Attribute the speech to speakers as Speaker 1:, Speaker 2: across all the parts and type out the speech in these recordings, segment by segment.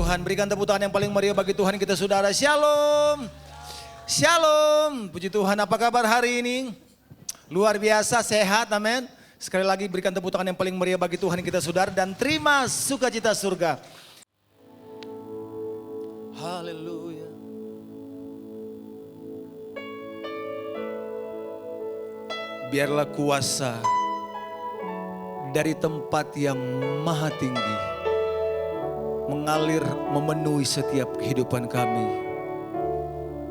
Speaker 1: Tuhan. Berikan tepuk tangan yang paling meriah bagi Tuhan kita saudara. Shalom. Shalom. Puji Tuhan, apa kabar hari ini? Luar biasa, sehat, amin. Sekali lagi berikan tepuk tangan yang paling meriah bagi Tuhan kita saudara. Dan terima sukacita surga. Haleluya. Biarlah kuasa dari tempat yang maha tinggi mengalir memenuhi setiap kehidupan kami,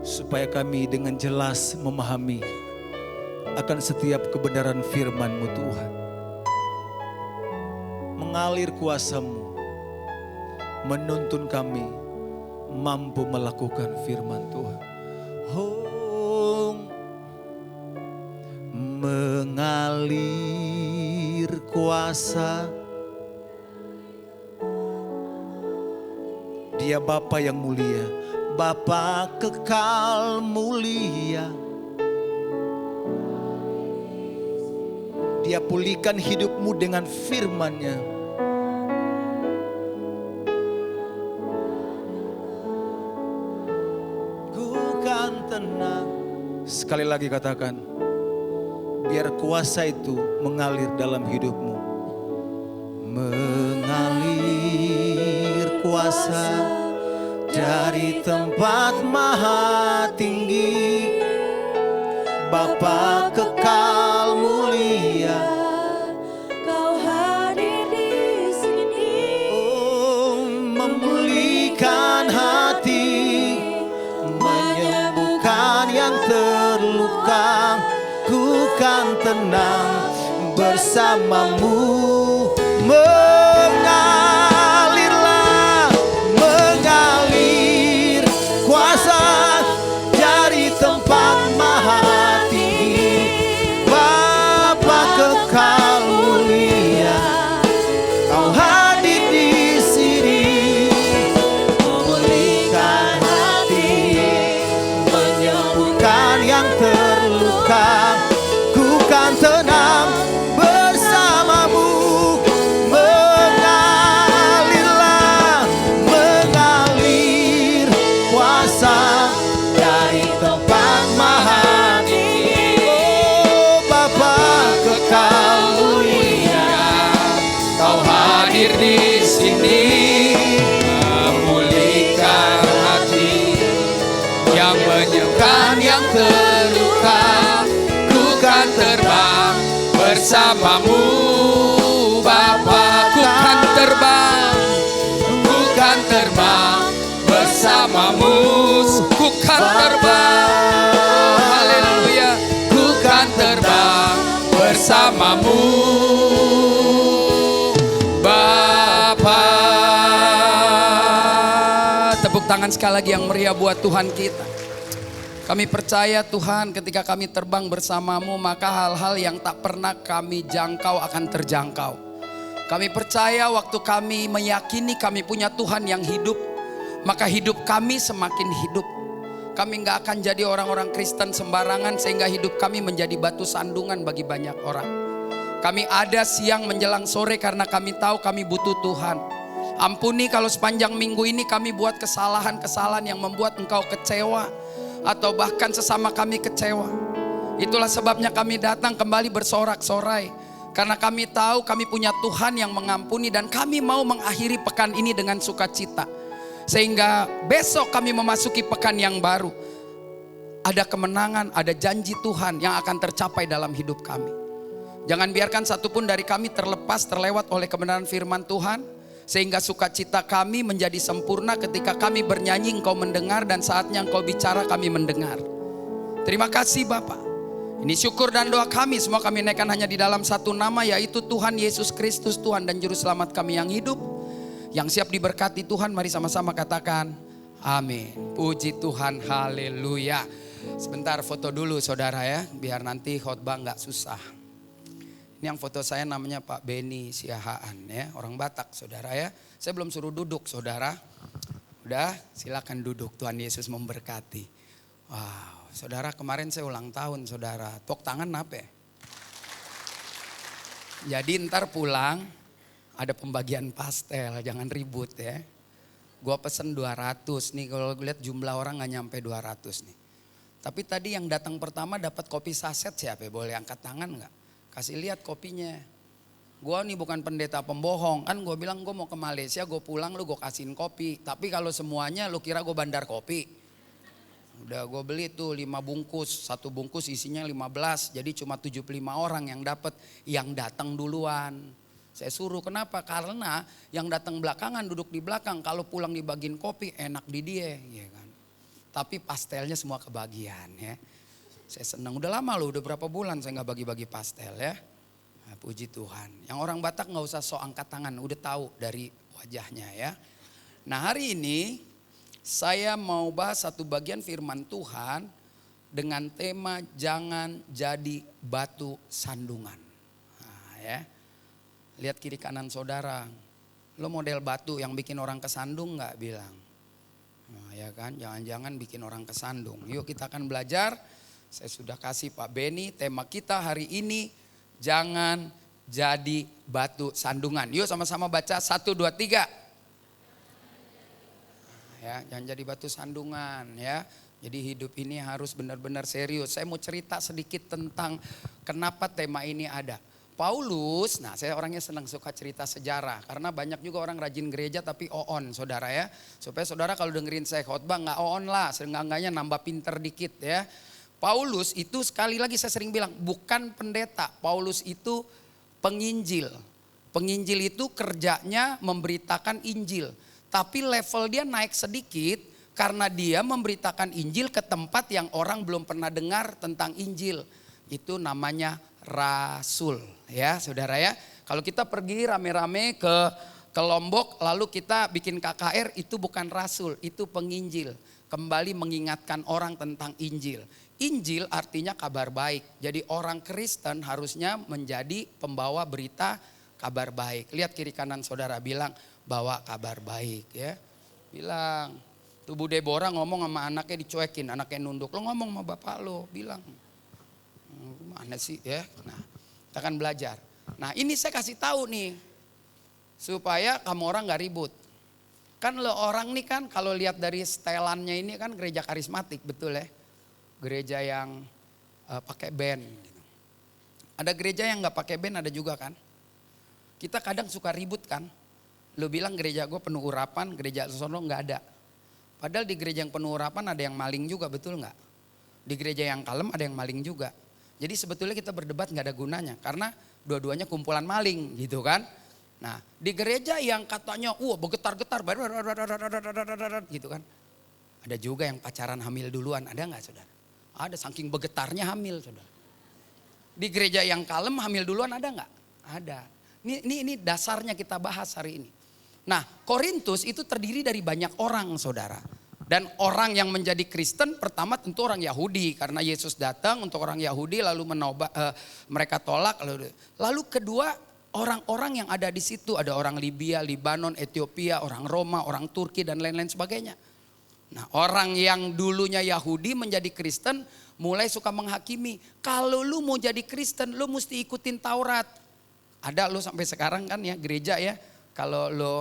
Speaker 1: supaya kami dengan jelas memahami akan setiap kebenaran firman-Mu Tuhan. Mengalir kuasa-Mu menuntun kami mampu melakukan firman Tuhan. Mengalir kuasa, Dia Bapa yang mulia, Bapa kekal mulia. Dia pulihkan hidupmu dengan firman-Nya. Ku kan tenang. Sekali lagi katakan, biar kuasa itu mengalir dalam hidupmu. Mengalir kuasa dari tempat maha tinggi, Bapa kekal mulia.
Speaker 2: Kau hadir di sini,
Speaker 1: Memulihkan hati, menyembuhkan yang terluka. Ku kan tenang bersamamu. Mengalirlah, mengalir kuasa dari tempat maha tinggi, Bapa kekal mulia. Kau hadir di sini, memulihkan hati, menyembuhkan yang terluka. Ku kan tenang bersamamu. Mengalirlah, mengalir kuasa dari tempat maha tinggi. Oh Bapa kekal mulia, Kau hadir di sini, memulihkan hati, yang menyembuhkan yang terluka. Ku kan terbang bersamamu, Bapa. Ku kan terbang, ku kan terbang bersamamu. Ku kan terbang, haleluya. Ku kan terbang bersamamu, Bapa. Tepuk tangan sekali lagi yang meriah buat Tuhan kita. Kami percaya Tuhan, ketika kami terbang bersamamu, maka hal-hal yang tak pernah kami jangkau akan terjangkau. Kami percaya waktu kami meyakini kami punya Tuhan yang hidup, maka hidup kami semakin hidup. Kami gak akan jadi orang-orang Kristen sembarangan, sehingga hidup kami menjadi batu sandungan bagi banyak orang. Kami ada siang menjelang sore karena kami tahu kami butuh Tuhan. Ampuni kalau sepanjang minggu ini kami buat kesalahan-kesalahan yang membuat Engkau kecewa, atau bahkan sesama kami kecewa. Itulah sebabnya kami datang kembali bersorak-sorai, karena kami tahu kami punya Tuhan yang mengampuni, dan kami mau mengakhiri pekan ini dengan sukacita, sehingga besok kami memasuki pekan yang baru. Ada kemenangan, ada janji Tuhan yang akan tercapai dalam hidup kami. Jangan biarkan satupun dari kami terlewat oleh kebenaran firman Tuhan, sehingga sukacita kami menjadi sempurna ketika kami bernyanyi Engkau mendengar, dan saatnya Engkau bicara kami mendengar. Terima kasih Bapa. Ini syukur dan doa kami semua kami naikkan hanya di dalam satu nama, yaitu Tuhan Yesus Kristus, Tuhan dan Juru Selamat kami yang hidup, yang siap diberkati Tuhan. Mari sama-sama katakan amin. Puji Tuhan, haleluya. Sebentar foto dulu saudara ya, biar nanti khotbah gak susah. Ini yang foto saya namanya Pak Beni Siahaan ya, orang Batak saudara ya. Saya belum suruh duduk saudara. Udah silakan duduk, Tuhan Yesus memberkati. Wow, saudara kemarin saya ulang tahun saudara. Tepuk tangan apa ya? Jadi ntar pulang ada pembagian pastel, jangan ribut ya. Gua pesen 200 nih, kalau gue lihat jumlah orang gak nyampe 200 nih. Tapi tadi yang datang pertama dapat kopi saset siapa? Boleh angkat tangan gak? Kasih lihat kopinya. Gua nih bukan pendeta pembohong, kan gue bilang gue mau ke Malaysia, gue pulang lu gue kasihin kopi. Tapi kalau semuanya lu kira gue bandar kopi. Udah gue beli tuh 5 bungkus, 1 bungkus isinya 15, jadi cuma 75 orang yang dapat, yang datang duluan. Saya suruh, kenapa? Karena yang datang belakangan duduk di belakang, kalau pulang dibagiin kopi enak di dia, ya kan. Tapi pastelnya semua kebagian ya. Saya senang, udah lama loh, udah berapa bulan saya nggak bagi-bagi pastel ya. Nah, puji Tuhan. Yang orang Batak nggak usah sok angkat tangan, udah tahu dari wajahnya ya. Nah hari ini saya mau bahas satu bagian firman Tuhan dengan tema jangan jadi batu sandungan. Nah, ya. Lihat kiri kanan saudara, lo model batu yang bikin orang kesandung nggak bilang? Nah, ya kan, jangan-jangan bikin orang kesandung. Yuk kita akan belajar. Saya sudah kasih Pak Beni tema kita hari ini jangan jadi batu sandungan. Yuk sama-sama baca 1, 2, 3. Ya, jangan jadi batu sandungan ya. Jadi hidup ini harus benar-benar serius. Saya mau cerita sedikit tentang kenapa tema ini ada. Paulus, nah saya orangnya senang suka cerita sejarah. Karena banyak juga orang rajin gereja tapi on saudara ya. Supaya saudara kalau dengerin saya khotbah gak on lah. Seenggak-enggaknya nambah pinter dikit ya. Paulus itu sekali lagi saya sering bilang bukan pendeta. Paulus itu penginjil. Penginjil itu kerjanya memberitakan Injil. Tapi level dia naik sedikit karena dia memberitakan Injil ke tempat yang orang belum pernah dengar tentang Injil. Itu namanya rasul ya saudara ya. Kalau kita pergi rame-rame ke Lombok lalu kita bikin KKR itu bukan rasul, itu penginjil. Kembali mengingatkan orang tentang Injil. Injil artinya kabar baik. Jadi orang Kristen harusnya menjadi pembawa berita kabar baik. Lihat kiri kanan saudara bilang bawa kabar baik ya. Bilang tuh Bu Deborah ngomong sama anaknya dicuekin, anaknya nunduk. Lo ngomong sama bapak lo bilang. Mana sih ya? Nah, kita akan belajar. Nah, ini saya kasih tahu nih supaya kamu orang nggak ribut. Kan lo orang nih kan kalau lihat dari setelannya ini kan gereja karismatik betul ya? Gereja yang pakai band. Gitu. Ada gereja yang nggak pakai band ada juga kan? Kita kadang suka ribut kan? Lo bilang gereja gue penuh urapan, gereja sono nggak ada. Padahal di gereja yang penuh urapan ada yang maling juga betul nggak? Di gereja yang kalem ada yang maling juga. Jadi sebetulnya kita berdebat nggak ada gunanya karena dua-duanya kumpulan maling gitu kan. Nah di gereja yang katanya bergetar-getar gitu kan. Ada juga yang pacaran hamil duluan, ada nggak saudara? Ada, saking bergetarnya hamil saudara. Di gereja yang kalem hamil duluan ada nggak? Ada. Ini dasarnya kita bahas hari ini. Nah Korintus itu terdiri dari banyak orang saudara. Dan orang yang menjadi Kristen pertama tentu orang Yahudi karena Yesus datang untuk orang Yahudi lalu mereka tolak. Lalu kedua orang-orang yang ada di situ ada orang Libya, Libanon, Ethiopia, orang Roma, orang Turki dan lain-lain sebagainya. Nah orang yang dulunya Yahudi menjadi Kristen mulai suka menghakimi. Kalau lu mau jadi Kristen lu mesti ikutin Taurat. Ada lu sampai sekarang kan ya gereja ya kalau lu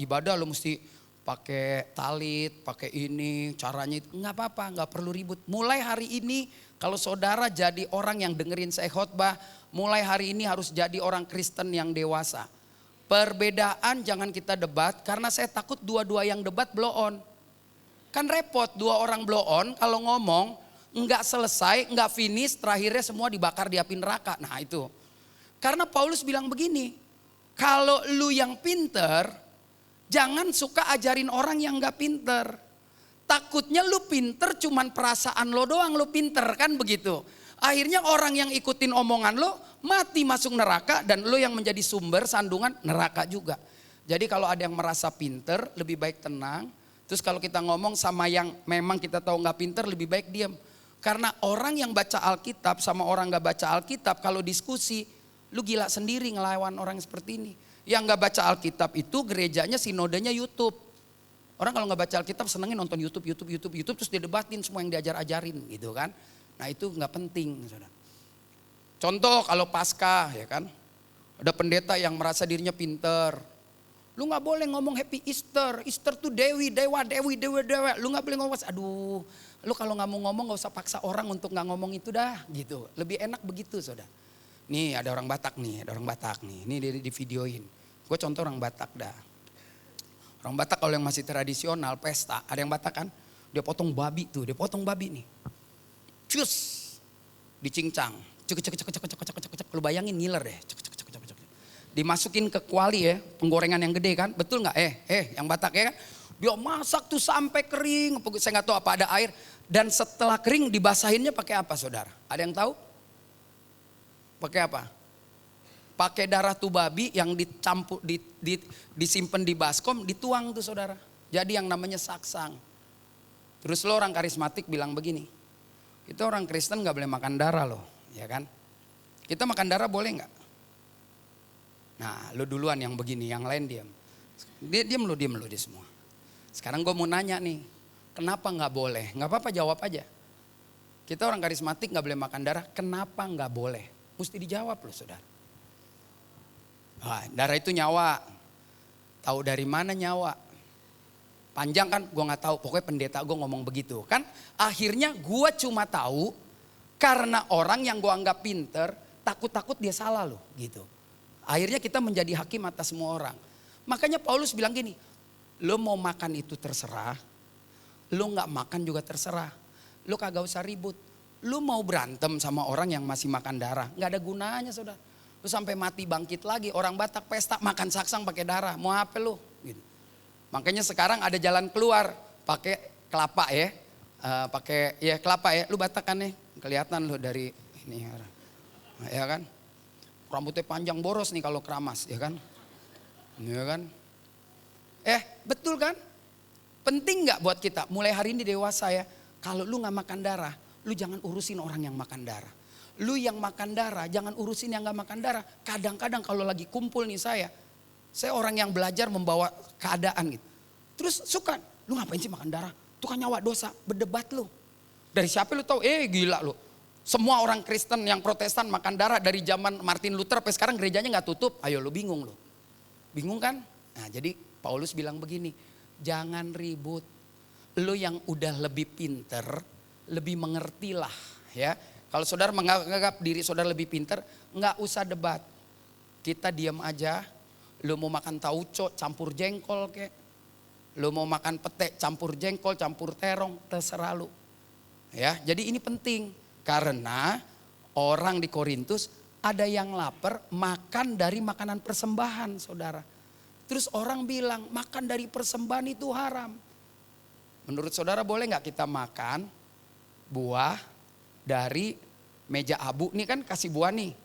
Speaker 1: ibadah lu mesti pakai talit, pakai ini, caranya itu nggak apa-apa, nggak perlu ribut. Mulai hari ini kalau saudara jadi orang yang dengerin saya khotbah, mulai hari ini harus jadi orang Kristen yang dewasa. Perbedaan jangan kita debat karena saya takut dua-dua yang debat blow on. Kan repot dua orang blow on kalau ngomong nggak selesai, nggak finish, terakhirnya semua dibakar di api neraka. Nah itu. Karena Paulus bilang begini, kalau lu yang pinter jangan suka ajarin orang yang gak pinter. Takutnya lu pinter cuman perasaan lo doang lu pinter kan begitu. Akhirnya orang yang ikutin omongan lo mati masuk neraka dan lo yang menjadi sumber sandungan neraka juga. Jadi kalau ada yang merasa pinter lebih baik tenang. Terus kalau kita ngomong sama yang memang kita tahu gak pinter lebih baik diam. Karena orang yang baca Alkitab sama orang gak baca Alkitab kalau diskusi lu gila sendiri ngelawan orang seperti ini. Yang gak baca Alkitab itu gerejanya sinodenya YouTube. Orang kalau gak baca Alkitab senengnya nonton YouTube terus didebatin semua yang diajar-ajarin gitu kan. Nah itu gak penting saudara. Contoh kalau Paskah ya kan. Ada pendeta yang merasa dirinya pinter. Lu gak boleh ngomong happy Easter. Easter tuh dewi, dewa. Lu gak boleh ngomong, aduh. Lu kalau gak mau ngomong gak usah paksa orang untuk gak ngomong itu dah gitu. Lebih enak begitu saudara. Nih ada orang Batak nih, Ini di videoin. Gue contoh orang Batak dah. Orang Batak kalau yang masih tradisional pesta, ada yang Batak kan. Dia potong babi tuh, nih. Cus, dicincang. Cek. Lu bayangin ngiler deh. Cek. Dimasukin ke kuali ya, penggorengan yang gede kan, betul nggak? Yang Batak ya kan, dia masak tuh sampai kering, saya nggak tahu apa ada air, dan setelah kering dibasahinnya pakai apa saudara? Ada yang tahu? Pakai apa? Pakai darah tuh babi yang dicampur, disimpan di baskom, dituang tuh saudara. Jadi yang namanya saksang. Terus lo orang karismatik bilang begini, kita orang Kristen nggak boleh makan darah loh, ya kan? Kita makan darah boleh nggak? Nah lu duluan yang begini, yang lain diam. Diam lu dia semua. Sekarang gue mau nanya nih, kenapa gak boleh? Gak apa-apa jawab aja. Kita orang karismatik gak boleh makan darah, kenapa gak boleh? Mesti dijawab loh saudara. Wah, darah itu nyawa. Tahu dari mana nyawa? Panjang kan gue gak tahu, pokoknya pendeta gue ngomong begitu. Kan akhirnya gue cuma tahu karena orang yang gue anggap pinter, takut-takut dia salah loh gitu. Akhirnya kita menjadi hakim atas semua orang. Makanya Paulus bilang gini, lo mau makan itu terserah, lo gak makan juga terserah. Lo kagak usah ribut. Lo mau berantem sama orang yang masih makan darah, gak ada gunanya saudara. Lo sampai mati bangkit lagi, orang Batak pesta makan saksang pakai darah, mau apa lo? Gitu. Makanya sekarang ada jalan keluar, pakai kelapa ya. Pakai ya kelapa ya, lu Batak kan nih, kelihatan lo dari ini ya kan. Rambutnya panjang boros nih kalau keramas ya kan. Ya kan. Betul kan? Penting gak buat kita mulai hari ini dewasa ya. Kalau lu gak makan darah, lu jangan urusin orang yang makan darah. Lu yang makan darah jangan urusin yang gak makan darah. Kadang-kadang kalau lagi kumpul nih saya orang yang belajar membawa keadaan gitu. Terus suka, lu ngapain sih makan darah? Itu kan nyawa dosa, berdebat lu. Dari siapa lu tahu? Gila lu. Semua orang Kristen yang Protestan makan darah dari zaman Martin Luther sampai sekarang gerejanya gak tutup. Ayo lu bingung lu. Bingung kan? Nah jadi Paulus bilang begini, jangan ribut. Lu yang udah lebih pinter, lebih mengertilah ya. Kalau saudara menganggap diri saudara lebih pinter, gak usah debat. Kita diam aja. Lu mau makan tauco campur jengkol kek. Lu mau makan pete campur jengkol, campur terong, terserah lu. Ya, jadi ini penting. Karena orang di Korintus ada yang lapar makan dari makanan persembahan saudara. Terus orang bilang makan dari persembahan itu haram. Menurut saudara boleh gak kita makan buah dari meja abu? Nih kan kasih buah nih.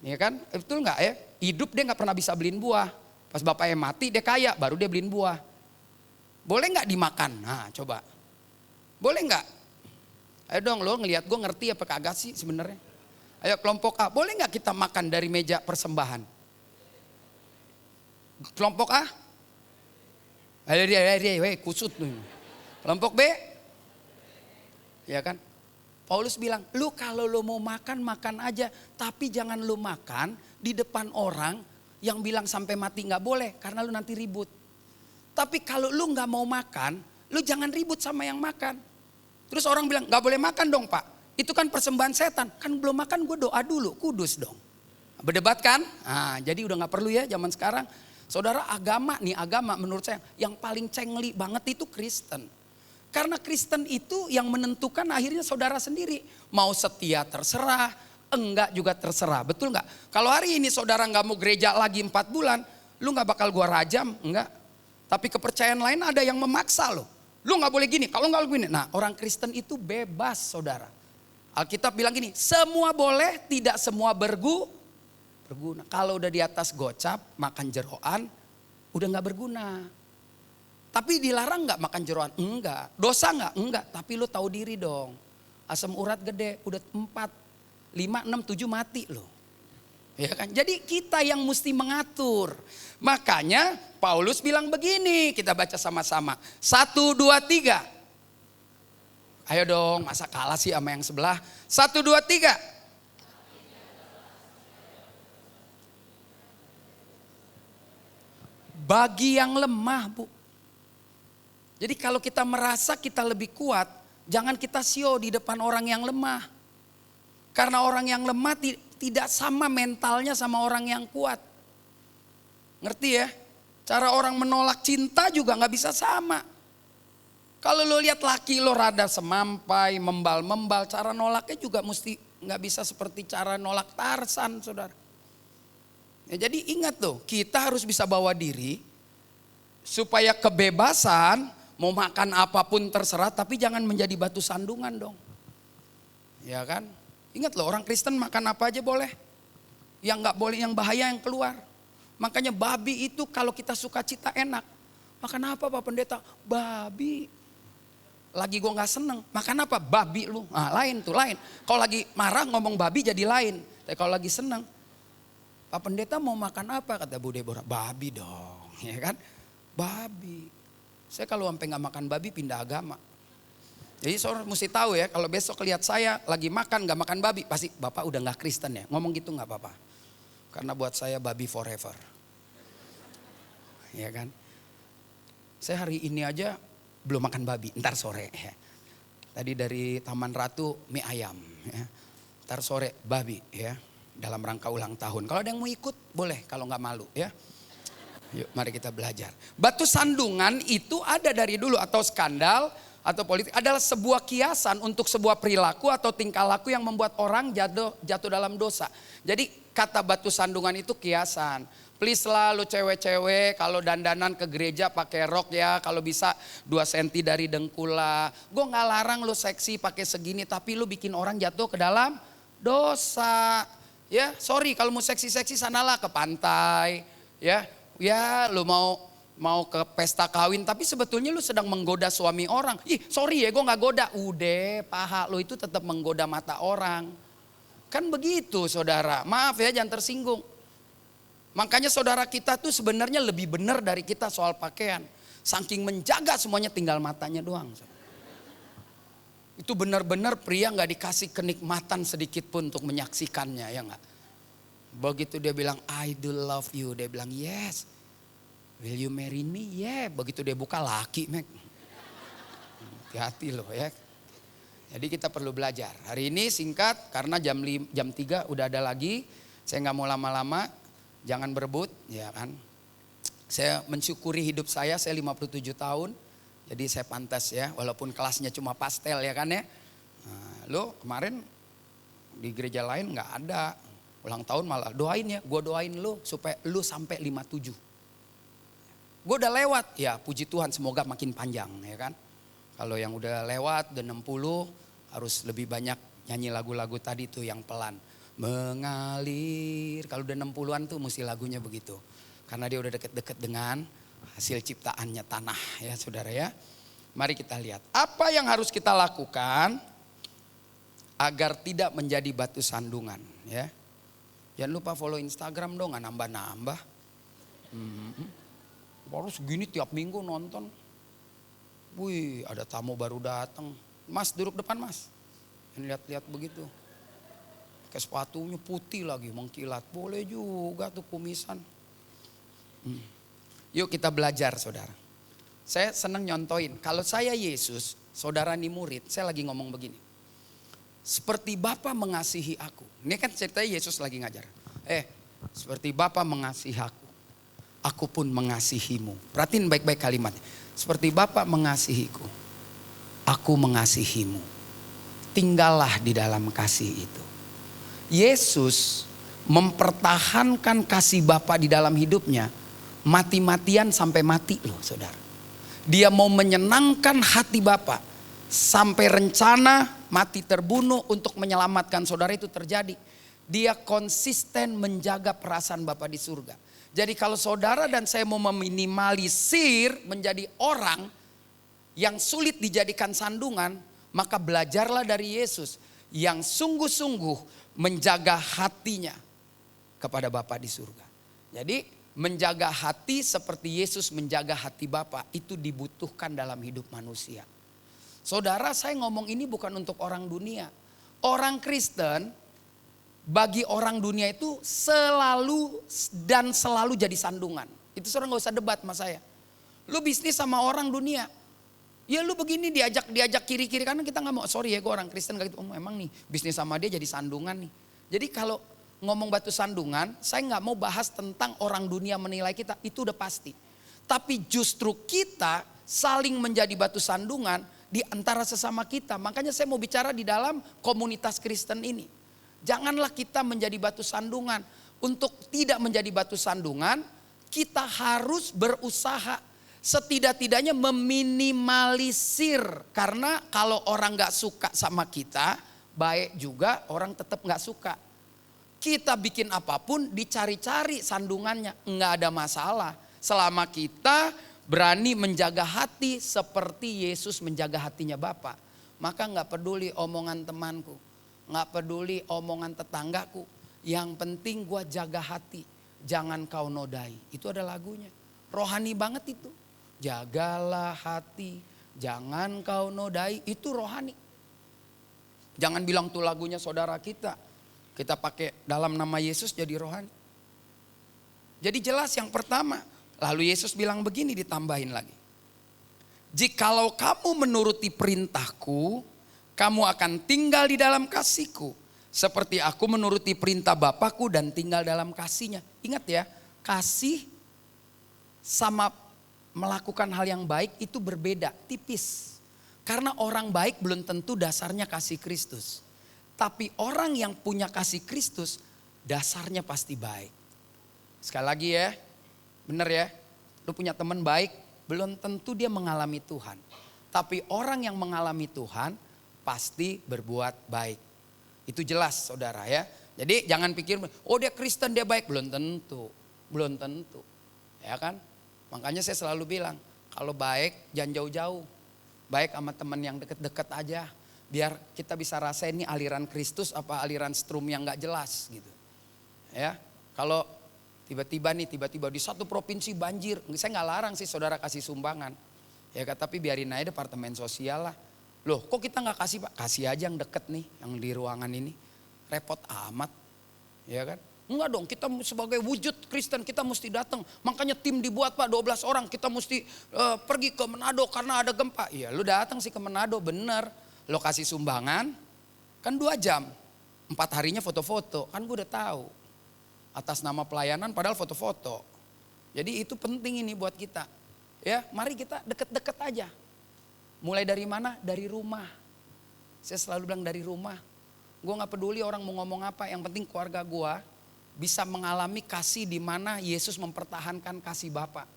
Speaker 1: Ya kan? Betul gak ya? Hidup dia gak pernah bisa beliin buah. Pas bapaknya mati dia kaya baru dia beliin buah. Boleh gak dimakan? Nah coba. Boleh gak? Ayo dong lo ngelihat gue ngerti apa kagak sih sebenarnya. Ayo kelompok A, boleh gak kita makan dari meja persembahan? Kelompok A? Ayo dia, kusut tuh. Kelompok B? Ya kan? Paulus bilang, lu kalau lu mau makan, makan aja. Tapi jangan lu makan di depan orang yang bilang sampai mati gak boleh. Karena lu nanti ribut. Tapi kalau lu gak mau makan, lu jangan ribut sama yang makan. Terus orang bilang, gak boleh makan dong pak. Itu kan persembahan setan. Kan belum makan gue doa dulu, kudus dong. Berdebat kan? Nah, jadi udah gak perlu ya zaman sekarang. Saudara agama menurut saya yang paling cengli banget itu Kristen. Karena Kristen itu yang menentukan akhirnya saudara sendiri. Mau setia terserah, enggak juga terserah. Betul enggak? Kalau hari ini saudara enggak mau gereja lagi 4 bulan, lu enggak bakal gua rajam, enggak. Tapi kepercayaan lain ada yang memaksa lo. Lu enggak boleh gini, kalau enggak gini. Nah orang Kristen itu bebas saudara. Alkitab bilang gini, semua boleh, tidak semua berguna. Kalau udah di atas gocap, makan jeroan, udah enggak berguna. Tapi dilarang gak makan jeroan? Enggak. Dosa gak? Enggak. Tapi lu tahu diri dong. Asam urat gede, udah 4, 5, 6, 7 mati loh. Ya kan? Jadi kita yang mesti mengatur. Makanya Paulus bilang begini, kita baca sama-sama. 1, 2, 3. Ayo dong, masa kalah sih sama yang sebelah. 1, 2, 3. bagi yang lemah, Bu. Jadi kalau kita merasa kita lebih kuat, jangan kita show di depan orang yang lemah. Karena orang yang lemah tidak sama mentalnya sama orang yang kuat. Ngerti ya? Cara orang menolak cinta juga gak bisa sama. Kalau lo lihat laki lo rada semampai, membal-membal, cara nolaknya juga mesti gak bisa seperti cara nolak Tarsan, saudara. Ya, jadi ingat tuh, kita harus bisa bawa diri supaya kebebasan, mau makan apapun terserah, tapi jangan menjadi batu sandungan dong. Ya kan? Ingat loh, orang Kristen makan apa aja boleh. Yang gak boleh, yang bahaya yang keluar. Makanya babi itu kalau kita suka cita enak. Makan apa Pak Pendeta? Babi. Lagi gue gak seneng, makan apa? Babi lu. Nah, lain tuh, lain. Kalau lagi marah ngomong babi jadi lain. Tapi kalau lagi seneng, Pak Pendeta mau makan apa? Kata Bu Deborah, babi dong. Ya kan? Babi. Saya kalau sampai gak makan babi pindah agama. Jadi saudara mesti tahu ya, kalau besok lihat saya lagi makan gak makan babi, pasti Bapak udah gak Kristen ya. Ngomong gitu gak apa-apa. Karena buat saya babi forever. Ya kan? Saya hari ini aja belum makan babi, ntar sore ya. Tadi dari Taman Ratu mie ayam ya. Ntar sore babi ya. Dalam rangka ulang tahun. Kalau ada yang mau ikut boleh kalau gak malu ya. Yuk mari kita belajar. Batu sandungan itu ada dari dulu atau skandal atau politik adalah sebuah kiasan untuk sebuah perilaku atau tingkah laku yang membuat orang jatuh dalam dosa. Jadi kata batu sandungan itu kiasan. Please lah lu cewek-cewek kalau dandanan ke gereja pakai rok ya, kalau bisa 2 cm dari dengkula. Gue gak larang lu seksi pakai segini, tapi lu bikin orang jatuh ke dalam dosa. Ya, sorry kalau mau seksi-seksi sanalah ke pantai. Ya lu mau ke pesta kawin, tapi sebetulnya lu sedang menggoda suami orang. Ih sorry ya gue gak goda. Udah paha lu itu tetap menggoda mata orang. Kan begitu saudara, maaf ya jangan tersinggung. Makanya saudara kita tuh sebenarnya lebih benar dari kita soal pakaian. Saking menjaga semuanya tinggal matanya doang. Itu benar-benar pria gak dikasih kenikmatan sedikit pun untuk menyaksikannya ya gak. Begitu dia bilang I do love you, dia bilang yes. Will you marry me? Yeah. Begitu dia buka laki Mek. Hati-hati loh ya. Jadi kita perlu belajar. Hari ini singkat karena jam 3 udah ada lagi. Saya gak mau lama-lama. Jangan berebut ya kan. Saya mensyukuri hidup saya 57 tahun. Jadi saya pantas ya walaupun kelasnya cuma pastel ya kan ya. Nah, lo kemarin di gereja lain gak ada. Ulang tahun malah doain ya. Gue doain lo supaya lo sampai 57. Gue udah lewat ya puji Tuhan semoga makin panjang ya kan. Kalau yang udah lewat udah 60 harus lebih banyak nyanyi lagu-lagu tadi tuh yang pelan. Mengalir, kalau udah 60-an tuh mesti lagunya begitu. Karena dia udah deket-deket dengan hasil ciptaannya tanah ya saudara ya. Mari kita lihat apa yang harus kita lakukan agar tidak menjadi batu sandungan ya. Jangan lupa follow Instagram dong, gak nambah-nambah. Baru segini tiap minggu nonton. Wih ada tamu baru datang. Mas duduk depan mas. Lihat-lihat begitu. Pakai sepatunya putih lagi mengkilat. Boleh juga tuh kumisan. Yuk kita belajar saudara. Saya senang nyontoin. Kalau saya Yesus, saudara nih murid. Saya lagi ngomong begini. Seperti Bapa mengasihi aku. Ini kan ceritanya Yesus lagi ngajar. Seperti Bapa mengasihi aku pun mengasihimu. Perhatiin baik-baik kalimatnya. Seperti Bapa mengasihiku, aku mengasihimu. Tinggallah di dalam kasih itu. Yesus mempertahankan kasih Bapa di dalam hidupnya. Mati-matian sampai mati loh saudara. Dia mau menyenangkan hati Bapa. Sampai rencana mati terbunuh untuk menyelamatkan saudara itu terjadi. Dia konsisten menjaga perasaan Bapa di surga. Jadi kalau saudara dan saya mau meminimalisir menjadi orang yang sulit dijadikan sandungan, maka belajarlah dari Yesus yang sungguh-sungguh menjaga hatinya kepada Bapa di surga. Jadi menjaga hati seperti Yesus menjaga hati Bapa itu dibutuhkan dalam hidup manusia. Saudara, saya ngomong ini bukan untuk orang dunia. Orang Kristen bagi orang dunia itu selalu dan selalu jadi sandungan. Itu saudara gak usah debat sama saya. Lu bisnis sama orang dunia. Ya lu begini diajak kiri-kiri karena kita gak mau. Sorry ya gue orang Kristen gak gitu. Oh, emang nih bisnis sama dia jadi sandungan nih. Jadi kalau ngomong batu sandungan, saya gak mau bahas tentang orang dunia menilai kita. Itu udah pasti. Tapi justru kita saling menjadi batu sandungan di antara sesama kita. Makanya saya mau bicara di dalam komunitas Kristen ini. Janganlah kita menjadi batu sandungan. Untuk tidak menjadi batu sandungan, kita harus berusaha. Setidak-tidaknya meminimalisir. Karena kalau orang gak suka sama kita, baik juga orang tetap gak suka. Kita bikin apapun dicari-cari sandungannya, nggak ada masalah. Selama kita berani menjaga hati seperti Yesus menjaga hatinya Bapa. Maka nggak peduli omongan temanku, nggak peduli omongan tetanggaku. Yang penting gue jaga hati, jangan kau nodai. Itu ada lagunya, rohani banget itu. Jagalah hati, jangan kau nodai, itu rohani. Jangan bilang tuh lagunya saudara kita. Kita pakai dalam nama Yesus jadi rohani. Jadi jelas yang pertama. Lalu Yesus bilang begini ditambahin lagi. Jikalau kamu menuruti perintahku, kamu akan tinggal di dalam kasihku. Seperti aku menuruti perintah Bapakku dan tinggal dalam kasihnya. Ingat ya, kasih sama melakukan hal yang baik itu berbeda, tipis. Karena orang baik belum tentu dasarnya kasih Kristus. Tapi orang yang punya kasih Kristus dasarnya pasti baik. Sekali lagi ya, bener ya. Lu punya teman baik belum tentu dia mengalami Tuhan. Tapi orang yang mengalami Tuhan pasti berbuat baik. Itu jelas saudara ya. Jadi jangan pikir oh dia Kristen dia baik. Belum tentu. Belum tentu. Ya kan. Makanya saya selalu bilang kalau baik jangan jauh-jauh. Baik sama teman yang deket-deket aja. Biar kita bisa rasain ini aliran Kristus apa aliran strum yang gak jelas gitu. Ya, kalau tiba-tiba di satu provinsi banjir. Saya gak larang sih saudara kasih sumbangan. Ya tapi biarin aja departemen sosial lah. Loh kok kita gak kasih Pak? Kasih aja yang deket nih yang di ruangan ini. Repot amat. Ya kan? Enggak dong, kita sebagai wujud Kristen kita mesti datang. Makanya tim dibuat Pak 12 orang. Kita mesti pergi ke Manado karena ada gempa. Iya lu datang sih ke Manado bener. Lokasi sumbangan kan 2 jam. 4 harinya foto-foto. Kan gue udah tahu. Atas nama pelayanan padahal foto-foto. Jadi itu penting ini buat kita. Ya mari kita deket-deket aja. Mulai dari mana? Dari rumah. Saya selalu bilang dari rumah. Gue gak peduli orang mau ngomong apa. Yang penting keluarga gue bisa mengalami kasih di mana Yesus mempertahankan kasih Bapa.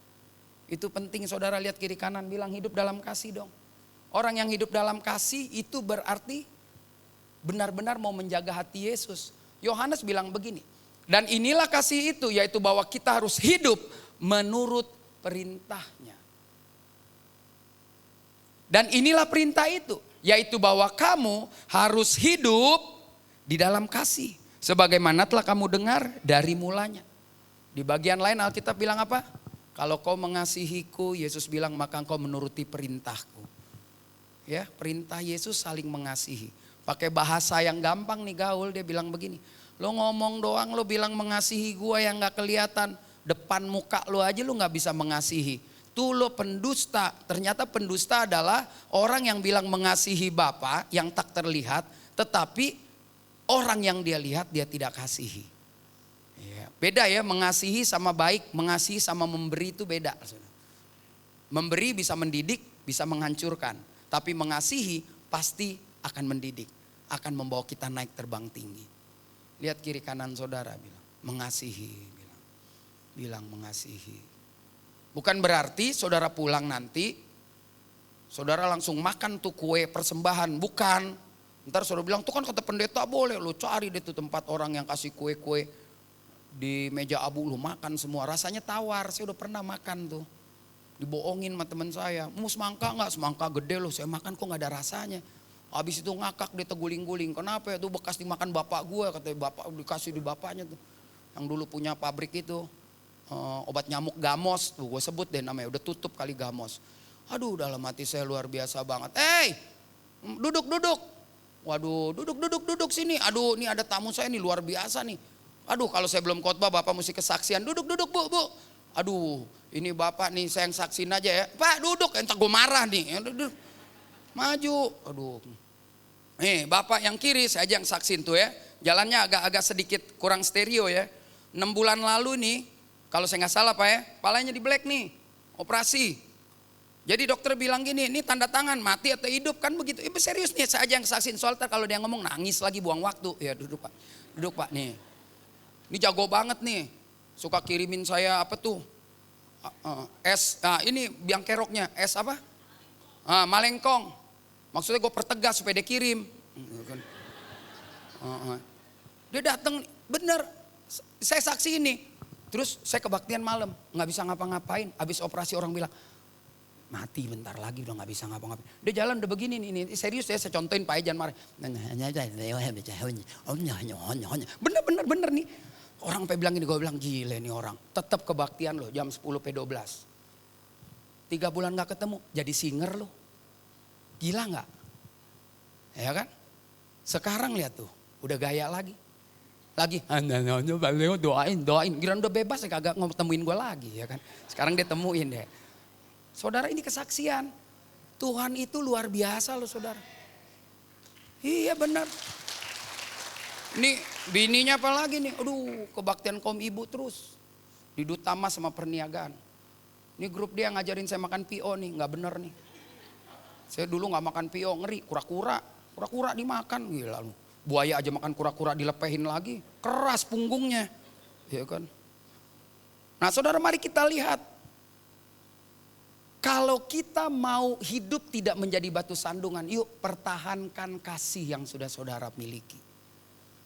Speaker 1: Itu penting saudara lihat kiri kanan bilang hidup dalam kasih dong. Orang yang hidup dalam kasih itu berarti benar-benar mau menjaga hati Yesus. Yohanes bilang begini. Dan inilah kasih itu yaitu bahwa kita harus hidup menurut perintahnya. Dan inilah perintah itu yaitu bahwa kamu harus hidup di dalam kasih. Sebagaimana telah kamu dengar dari mulanya. Di bagian lain Alkitab bilang apa? Kalau kau mengasihiku, Yesus bilang maka engkau menuruti perintahku. Ya, perintah Yesus saling mengasihi. Pakai bahasa yang gampang nih gaul dia bilang begini. Lo ngomong doang lo bilang mengasihi gua yang gak kelihatan. Depan muka lo aja lo gak bisa mengasihi. Tuh lo pendusta. Ternyata pendusta adalah orang yang bilang mengasihi Bapa yang tak terlihat. Tetapi orang yang dia lihat dia tidak kasihi. Ya, beda ya mengasihi sama baik, mengasihi sama memberi itu beda. Memberi bisa mendidik, bisa menghancurkan. Tapi mengasihi pasti akan mendidik, akan membawa kita naik terbang tinggi. Lihat kiri kanan saudara bilang mengasihi, bilang mengasihi. Bukan berarti saudara pulang nanti, saudara langsung makan tuh kue persembahan, bukan. Ntar saudara bilang, tuh kan kata pendeta boleh, lu cari deh tuh tempat orang yang kasih kue-kue di meja abu, lu makan semua. Rasanya tawar, saya udah pernah makan tuh. Dibohongin sama teman saya, mau semangka enggak? Semangka gede loh, saya makan kok gak ada rasanya. Habis itu ngakak dia teguling-guling, kenapa ya? Tuh bekas dimakan bapak gue, katanya bapak dikasih di bapaknya tuh. Yang dulu punya pabrik itu, obat nyamuk Gamos, tuh gue sebut deh namanya, udah tutup kali Gamos. Aduh dalam hati saya luar biasa banget. Duduk. Waduh, duduk sini. Aduh, ini ada tamu saya nih luar biasa nih. Aduh, kalau saya belum khotbah Bapak mesti kesaksian. Duduk, Bu. Aduh, ini bapak nih saya yang saksin aja ya. Pak duduk, entar gue marah nih. Duduk. Maju, aduh. Nih bapak yang kiri saya aja yang saksin tuh ya. Jalannya agak sedikit kurang stereo ya. 6 bulan lalu nih, kalau saya nggak salah Pak ya, palanya di black nih, operasi. Jadi dokter bilang gini, ini tanda tangan mati atau hidup kan begitu. Ibu serius nih, saya aja yang saksin, soalnya kalau dia ngomong nangis lagi buang waktu. Ya duduk Pak nih. Ini jago banget nih, suka kirimin saya apa tuh, es, ini biang keroknya, es apa? Malengkong. Maksudnya gue pertegas supaya dia kirim. Dia datang, bener, saya saksi ini. Terus saya kebaktian malam, nggak bisa ngapa-ngapain. Habis operasi orang bilang, mati bentar lagi udah nggak bisa ngapa-ngapain. Dia jalan udah begini nih, ini serius ya, saya contohin Pak Ejan marah. Bener nih. Orang sampai bilang gini, gue bilang gile nih orang. Tetap kebaktian loh, jam 10 sampai 12. 3 bulan gak ketemu, jadi singer loh. Gila gak? Ya kan? Sekarang lihat tuh, udah gaya lagi. Doain. Gila udah bebas ya kagak ngetemuin gue lagi ya kan. Sekarang dia temuin deh. Saudara ini kesaksian. Tuhan itu luar biasa loh saudara. Iya benar. Ini bininya apa lagi nih? Aduh kebaktian kaum ibu terus. Di Dutama sama perniagaan. Ini grup dia ngajarin saya makan PO nih, gak bener nih. Saya dulu gak makan PO, ngeri, kura-kura dimakan, gila lu. Buaya aja makan kura-kura dilepehin lagi, keras punggungnya. Ya kan. Nah saudara mari kita lihat. Kalau kita mau hidup tidak menjadi batu sandungan, yuk pertahankan kasih yang sudah saudara miliki.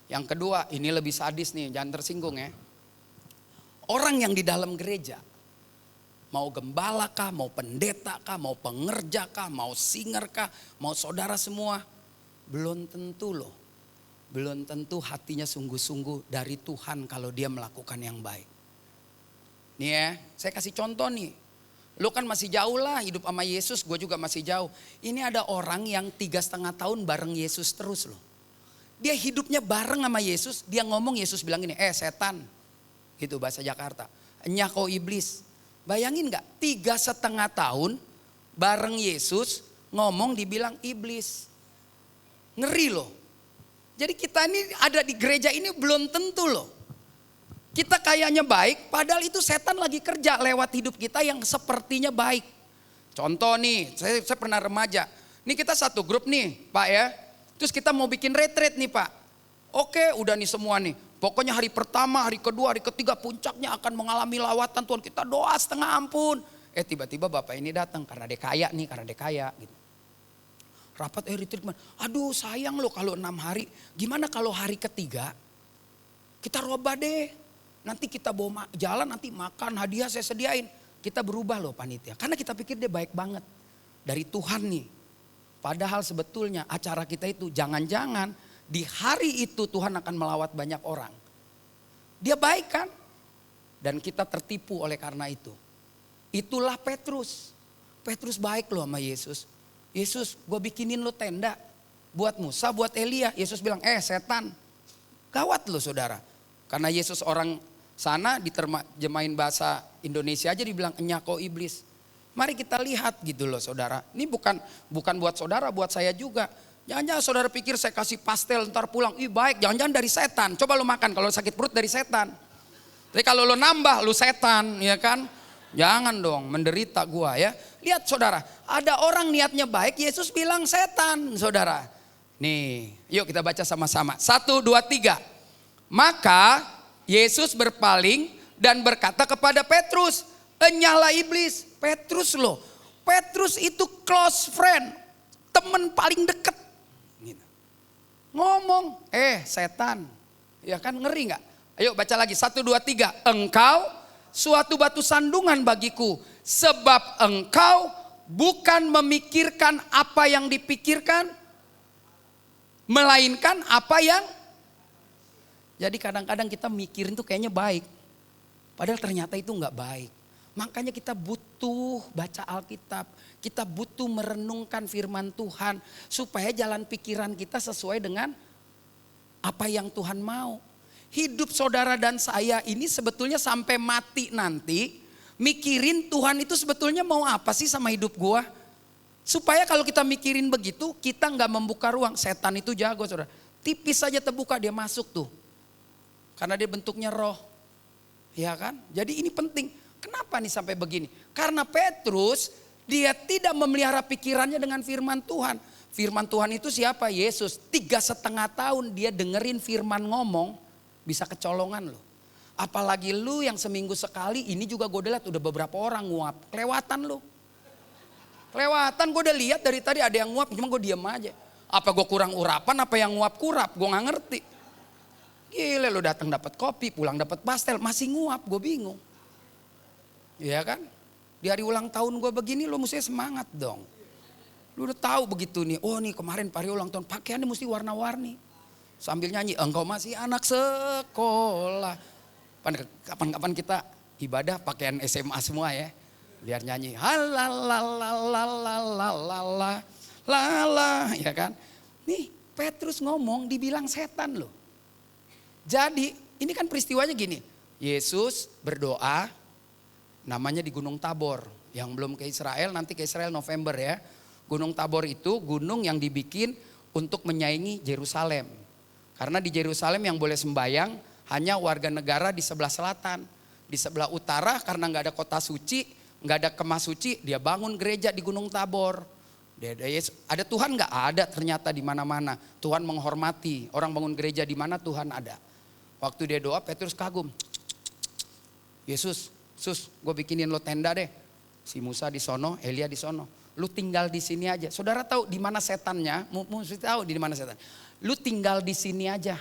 Speaker 1: Yang kedua, ini lebih sadis nih, jangan tersinggung ya. Orang yang di dalam gereja, mau gembala kah, mau pendeta kah, mau pengerja kah, mau singer kah, mau saudara semua. Belum tentu loh. Belum tentu hatinya sungguh-sungguh dari Tuhan kalau dia melakukan yang baik. Nih ya, saya kasih contoh nih. Lo kan masih jauh lah hidup sama Yesus, gue juga masih jauh. Ini ada orang yang 3,5 tahun bareng Yesus terus loh. Dia hidupnya bareng sama Yesus, dia ngomong Yesus bilang gini, setan. Gitu bahasa Jakarta. Enya kau iblis. Bayangin gak 3,5 tahun bareng Yesus ngomong dibilang iblis. Ngeri loh. Jadi kita ini ada di gereja ini belum tentu loh. Kita kayaknya baik padahal itu setan lagi kerja lewat hidup kita yang sepertinya baik. Contoh nih, saya pernah remaja. Nih kita satu grup nih Pak ya. Terus kita mau bikin retreat nih Pak. Oke udah nih semua nih. Pokoknya hari pertama, hari kedua, hari ketiga puncaknya akan mengalami lawatan Tuhan. Kita doa setengah ampun. Tiba-tiba Bapak ini datang karena dia kaya nih, karena dia kaya gitu. Rapat retreat, aduh sayang loh kalau 6 hari. Gimana kalau hari ketiga kita robah deh. Nanti kita bawa jalan, nanti makan, hadiah saya sediain. Kita berubah loh panitia. Karena kita pikir dia baik banget. Dari Tuhan nih. Padahal sebetulnya acara kita itu jangan-jangan di hari itu Tuhan akan melawat banyak orang. Dia baik kan? Dan kita tertipu oleh karena itu. Itulah Petrus. Petrus baik loh sama Yesus. Yesus gue bikinin lo tenda. Buat Musa, buat Elia. Yesus bilang setan. Gawat loh saudara. Karena Yesus orang sana diterjemahin bahasa Indonesia aja dibilang enya kau iblis. Mari kita lihat gitu loh saudara. Ini bukan buat saudara, buat saya juga. Jangan-jangan saudara pikir saya kasih pastel ntar pulang. Ih baik, jangan-jangan dari setan. Coba lo makan kalau sakit perut dari setan. Tapi kalau lo nambah lo setan ya kan. Jangan dong menderita gua ya. Lihat saudara, ada orang niatnya baik, Yesus bilang setan saudara. Nih, yuk kita baca sama-sama. 1, 2, 3. Maka Yesus berpaling dan berkata kepada Petrus, enyahlah iblis. Petrus loh, Petrus itu close friend, teman paling dekat. Gitu. Ngomong, setan, ya kan ngeri nggak? Ayo baca lagi, 1, 2, 3. Engkau suatu batu sandungan bagiku, sebab engkau bukan memikirkan apa yang dipikirkan, melainkan apa yang. Jadi kadang-kadang kita mikirin tuh kayaknya baik, padahal ternyata itu nggak baik. Makanya kita butuh baca Alkitab, kita butuh merenungkan firman Tuhan supaya jalan pikiran kita sesuai dengan apa yang Tuhan mau. Hidup saudara dan saya ini sebetulnya sampai mati nanti mikirin Tuhan itu sebetulnya mau apa sih sama hidup gua. Supaya kalau kita mikirin begitu, kita nggak membuka ruang. Setan itu jago, saudara. Tipis saja terbuka dia masuk tuh. Karena dia bentuknya roh. Ya kan? Jadi ini penting. Kenapa nih sampai begini? Karena Petrus dia tidak memelihara pikirannya dengan firman Tuhan. Firman Tuhan itu siapa? Yesus. 3,5 tahun dia dengerin firman ngomong, bisa kecolongan loh. Apalagi lu yang seminggu sekali, ini juga gue udah lihat udah beberapa orang nguap. Kelewatan lu. Kelewatan, gue udah lihat dari tadi ada yang nguap, cuma gue diem aja. Apa gue kurang urapan, apa yang nguap kurap, gue gak ngerti. Gila lu datang dapat kopi, pulang dapat pastel, masih nguap, gue bingung. Iya kan? Di hari ulang tahun gue begini lu mesti semangat dong. Lu udah tahu begitu nih, oh nih kemarin hari ulang tahun pakaiannya mesti warna-warni. Sambil nyanyi, engkau masih anak sekolah. Kapan-kapan kita ibadah pakaian SMA semua ya. Biar nyanyi halalalalalala lala, ya kan? Nih Petrus ngomong dibilang setan loh. Jadi ini kan peristiwanya gini. Yesus berdoa namanya di Gunung Tabor. Yang belum ke Israel, nanti ke Israel November ya. Gunung Tabor itu gunung yang dibikin untuk menyaingi Yerusalem. Karena di Yerusalem yang boleh sembahyang hanya warga negara di sebelah selatan. Di sebelah utara karena gak ada kota suci, gak ada kemah suci, dia bangun gereja di Gunung Tabor. Ada Tuhan gak? Ada ternyata di mana-mana. Tuhan menghormati orang bangun gereja di mana Tuhan ada. Waktu dia doa Petrus kagum. Yesus, gue bikinin lo tenda deh. Si Musa di sono, Elia di sono. Lu tinggal di sini aja. Saudara tahu di mana setannya? Mesti tahu di mana setan. Lu tinggal di sini aja.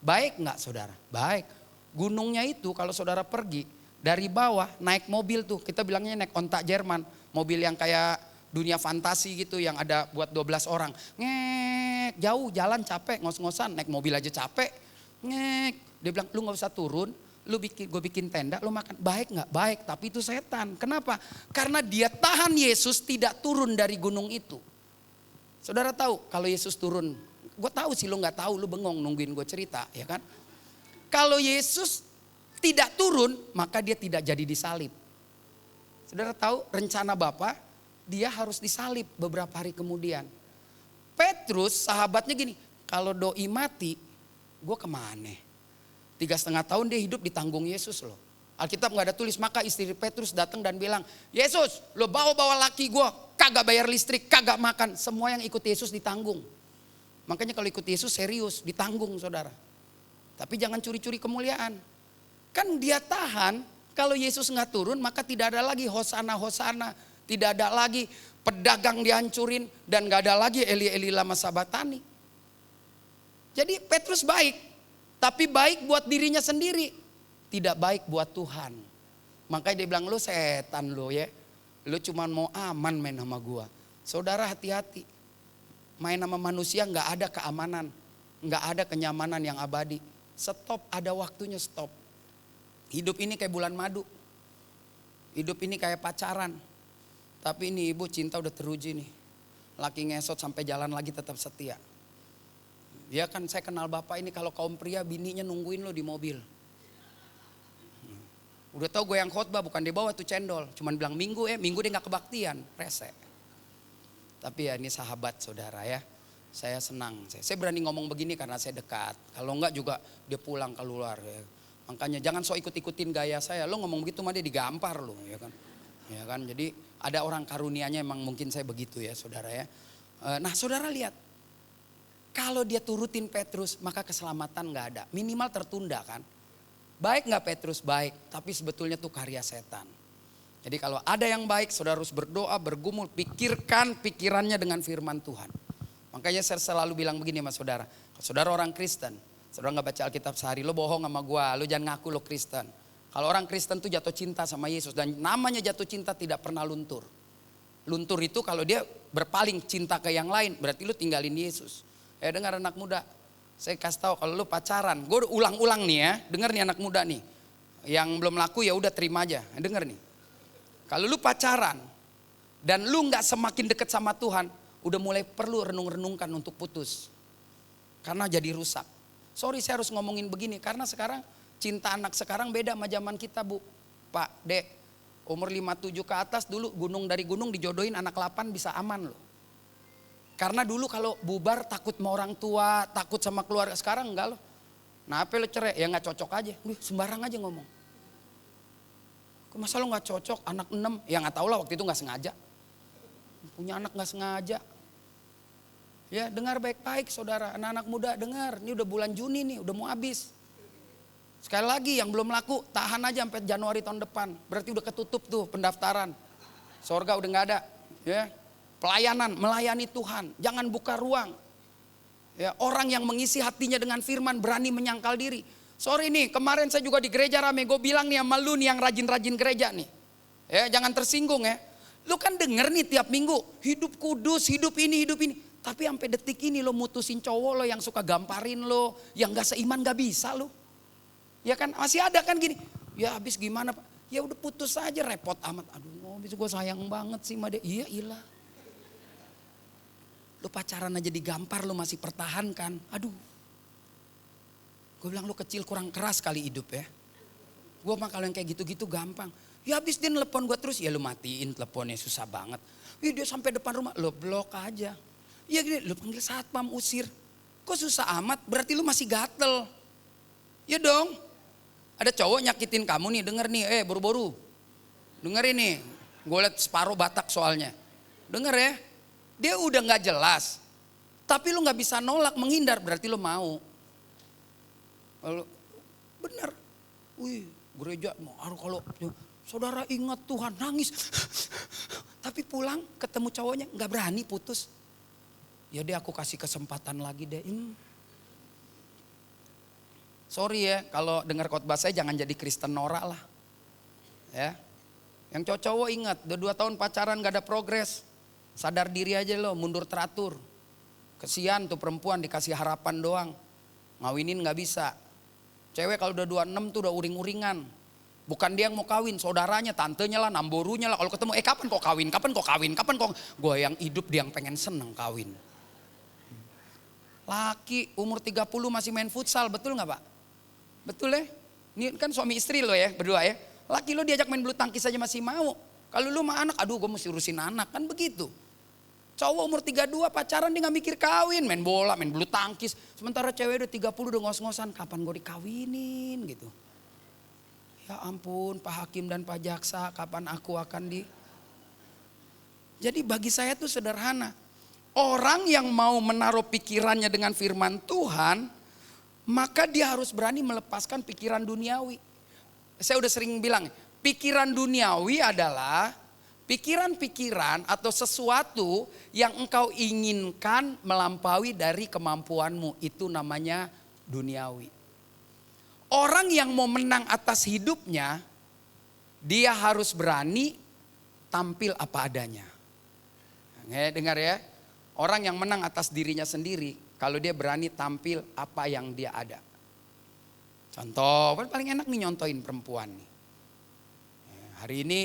Speaker 1: Baik nggak saudara? Baik. Gunungnya itu kalau saudara pergi dari bawah naik mobil tuh. Kita bilangnya naik ontak Jerman. Mobil yang kayak dunia fantasi gitu yang ada buat 12 orang. Ngek, jauh jalan capek, ngos-ngosan. Naik mobil aja capek. Ngek. Dia bilang lu nggak usah turun. Gue bikin tenda, lu makan. Baik nggak? Baik, tapi itu setan. Kenapa? Karena dia tahan Yesus tidak turun dari gunung itu. Saudara tahu kalau Yesus turun, gue tahu sih lu nggak tahu, lu bengong nungguin gue cerita, ya kan? Kalau Yesus tidak turun, maka dia tidak jadi disalib. Saudara tahu rencana Bapa, dia harus disalib beberapa hari kemudian. Petrus sahabatnya gini, kalau doi mati, gue kemana? 3,5 tahun dia hidup ditanggung Yesus loh. Alkitab gak ada tulis, maka istri Petrus datang dan bilang, Yesus lo bawa laki gue, kagak bayar listrik, kagak makan. Semua yang ikut Yesus ditanggung. Makanya kalau ikut Yesus serius, ditanggung saudara. Tapi jangan curi-curi kemuliaan. Kan dia tahan, kalau Yesus gak turun maka tidak ada lagi hosana. Tidak ada lagi pedagang dihancurin dan gak ada lagi Eli lama sabatani. Jadi Petrus baik. Tapi baik buat dirinya sendiri. Tidak baik buat Tuhan. Makanya dia bilang, lu setan lu ya. Lu cuma mau aman main sama gua. Saudara hati-hati. Main sama manusia gak ada keamanan. Gak ada kenyamanan yang abadi. Stop, ada waktunya stop. Hidup ini kayak bulan madu. Hidup ini kayak pacaran. Tapi ini ibu cinta udah teruji nih. Laki ngesot sampai jalan lagi tetap setia. Ya kan saya kenal bapak ini kalau kaum pria bininya nungguin lo di mobil. Udah tahu gue yang khotbah bukan dia bawa tuh cendol. Cuman bilang minggu dia gak kebaktian. Rese. Tapi ya ini sahabat saudara ya. Saya senang. Saya berani ngomong begini karena saya dekat. Kalau enggak juga dia pulang keluar ya. Makanya jangan so ikut-ikutin gaya saya. Lo ngomong begitu mah dia digampar lo ya kan. Ya kan jadi ada orang karunianya emang mungkin saya begitu ya saudara ya. Nah saudara lihat. Kalau dia turutin Petrus maka keselamatan gak ada. Minimal tertunda kan. Baik gak Petrus? Baik. Tapi sebetulnya itu karya setan. Jadi kalau ada yang baik saudara harus berdoa, bergumul. Pikirkan pikirannya dengan firman Tuhan. Makanya saya selalu bilang begini sama saudara. Kalau saudara orang Kristen. Saudara gak baca Alkitab sehari. Lo bohong sama gua. Lo jangan ngaku lo Kristen. Kalau orang Kristen tuh jatuh cinta sama Yesus. Dan namanya jatuh cinta tidak pernah luntur. Luntur itu kalau dia berpaling cinta ke yang lain. Berarti lo tinggalin Yesus. Dengar anak muda, saya kasih tahu kalau lu pacaran, gue udah ulang-ulang nih ya, dengar nih anak muda nih, yang belum laku ya udah terima aja, dengar nih, kalau lu pacaran dan lu nggak semakin dekat sama Tuhan, udah mulai perlu renung-renungkan untuk putus, karena jadi rusak. Sorry saya harus ngomongin begini, karena sekarang cinta anak sekarang beda sama zaman kita bu, Pak, Dek, Umur 57 ke atas dulu dari gunung dijodohin anak 8 bisa aman loh. Karena dulu kalau bubar takut sama orang tua, takut sama keluarga. Sekarang enggak loh. Nah apa lo cerai? Ya gak cocok aja. Sembarang aja ngomong. Masa lo gak cocok anak 6? Ya gak tau lah waktu itu gak sengaja. Punya anak gak sengaja. Ya dengar baik-baik saudara. Anak-anak muda dengar. Ini udah bulan Juni nih udah mau habis. Sekali lagi yang belum laku tahan aja sampai Januari tahun depan. Berarti udah ketutup tuh pendaftaran. Sorga udah gak ada. Ya. Pelayanan, melayani Tuhan. Jangan buka ruang. Ya, orang yang mengisi hatinya dengan firman berani menyangkal diri. Sorry nih, kemarin saya juga di gereja rame. Gue bilang nih sama lu nih yang rajin-rajin gereja nih. Ya, jangan tersinggung ya. Lu kan denger nih tiap minggu. Hidup kudus, hidup ini, hidup ini. Tapi sampai detik ini lo mutusin cowok lo yang suka gamparin lo. Yang gak seiman gak bisa lo. Ya kan masih ada kan gini. Ya habis gimana Pak? Ya udah putus aja repot amat. Aduh habis gue sayang banget sih sama dia. Iya ilah. Lu pacaran aja digampar lu masih pertahankan. Aduh. Gue bilang lu kecil kurang keras kali hidup ya. Gue mah kalau yang kayak gitu-gitu gampang. Ya habis dia nelpon gue terus. Ya lu matiin teleponnya susah banget. Ya dia sampai depan rumah. Lu blok aja. Ya gini lu panggil satpam usir. Kok susah amat berarti lu masih gatel. Ya dong. Ada cowok nyakitin kamu nih denger nih. Buru-buru. Dengerin nih. Gue liat separuh Batak soalnya. Denger ya. Dia udah gak jelas. Tapi lu gak bisa nolak, menghindar. Berarti lu mau. Lalu, bener. Wih gereja. Kalau saudara ingat Tuhan nangis. Tapi pulang ketemu cowoknya gak berani putus. Ya deh aku kasih kesempatan lagi deh. Sorry ya kalau dengar khotbah saya jangan jadi Kristen norak lah. Ya. Yang cowok ingat udah 2 tahun pacaran gak ada progres. Sadar diri aja lo, mundur teratur. Kesian tuh perempuan dikasih harapan doang. Ngawinin gak bisa. Cewek kalau udah 26 tuh udah uring-uringan. Bukan dia yang mau kawin, saudaranya, tantenya lah, namborunya lah. Kalau ketemu, kapan kok kawin, kapan kok kawin, kapan kok. Gue yang hidup dia yang pengen seneng kawin. Laki umur 30 masih main futsal, betul gak Pak? Betul ya? Ini kan suami istri lo ya, berdua ya. Laki lo diajak main bulu tangkis aja masih mau. Kalau lu sama anak, aduh gue mesti urusin anak, kan begitu. Cowok umur 32 pacaran dia gak mikir kawin, main bola, main bulu tangkis. Sementara cewek udah 30 udah ngos-ngosan, kapan gue dikawinin gitu. Ya ampun Pak Hakim dan Pak Jaksa, kapan aku akan Jadi bagi saya tuh sederhana. Orang yang mau menaruh pikirannya dengan firman Tuhan, maka dia harus berani melepaskan pikiran duniawi. Saya udah sering bilang, pikiran duniawi adalah pikiran-pikiran atau sesuatu yang engkau inginkan melampaui dari kemampuanmu. Itu namanya duniawi. Orang yang mau menang atas hidupnya, dia harus berani tampil apa adanya. Dengar ya, orang yang menang atas dirinya sendiri, kalau dia berani tampil apa yang dia ada. Contoh, paling enak nih nyontoin perempuan nih. Hari ini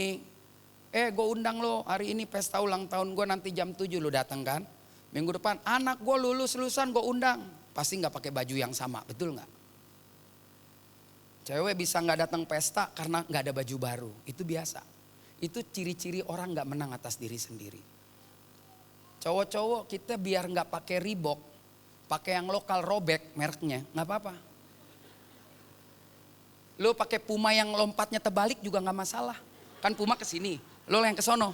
Speaker 1: gue undang lo, hari ini pesta ulang tahun gue nanti jam 7 lo datang kan. Minggu depan anak gue lulusan gue undang. Pasti gak pakai baju yang sama, betul gak? Cewek bisa gak datang pesta karena gak ada baju baru, itu biasa. Itu ciri-ciri orang gak menang atas diri sendiri. Cowok-cowok kita biar gak pakai Reebok, pakai yang lokal robek mereknya, gak apa-apa. Lo pakai Puma yang lompatnya terbalik juga gak masalah. Kan Puma kesini, lo yang kesono.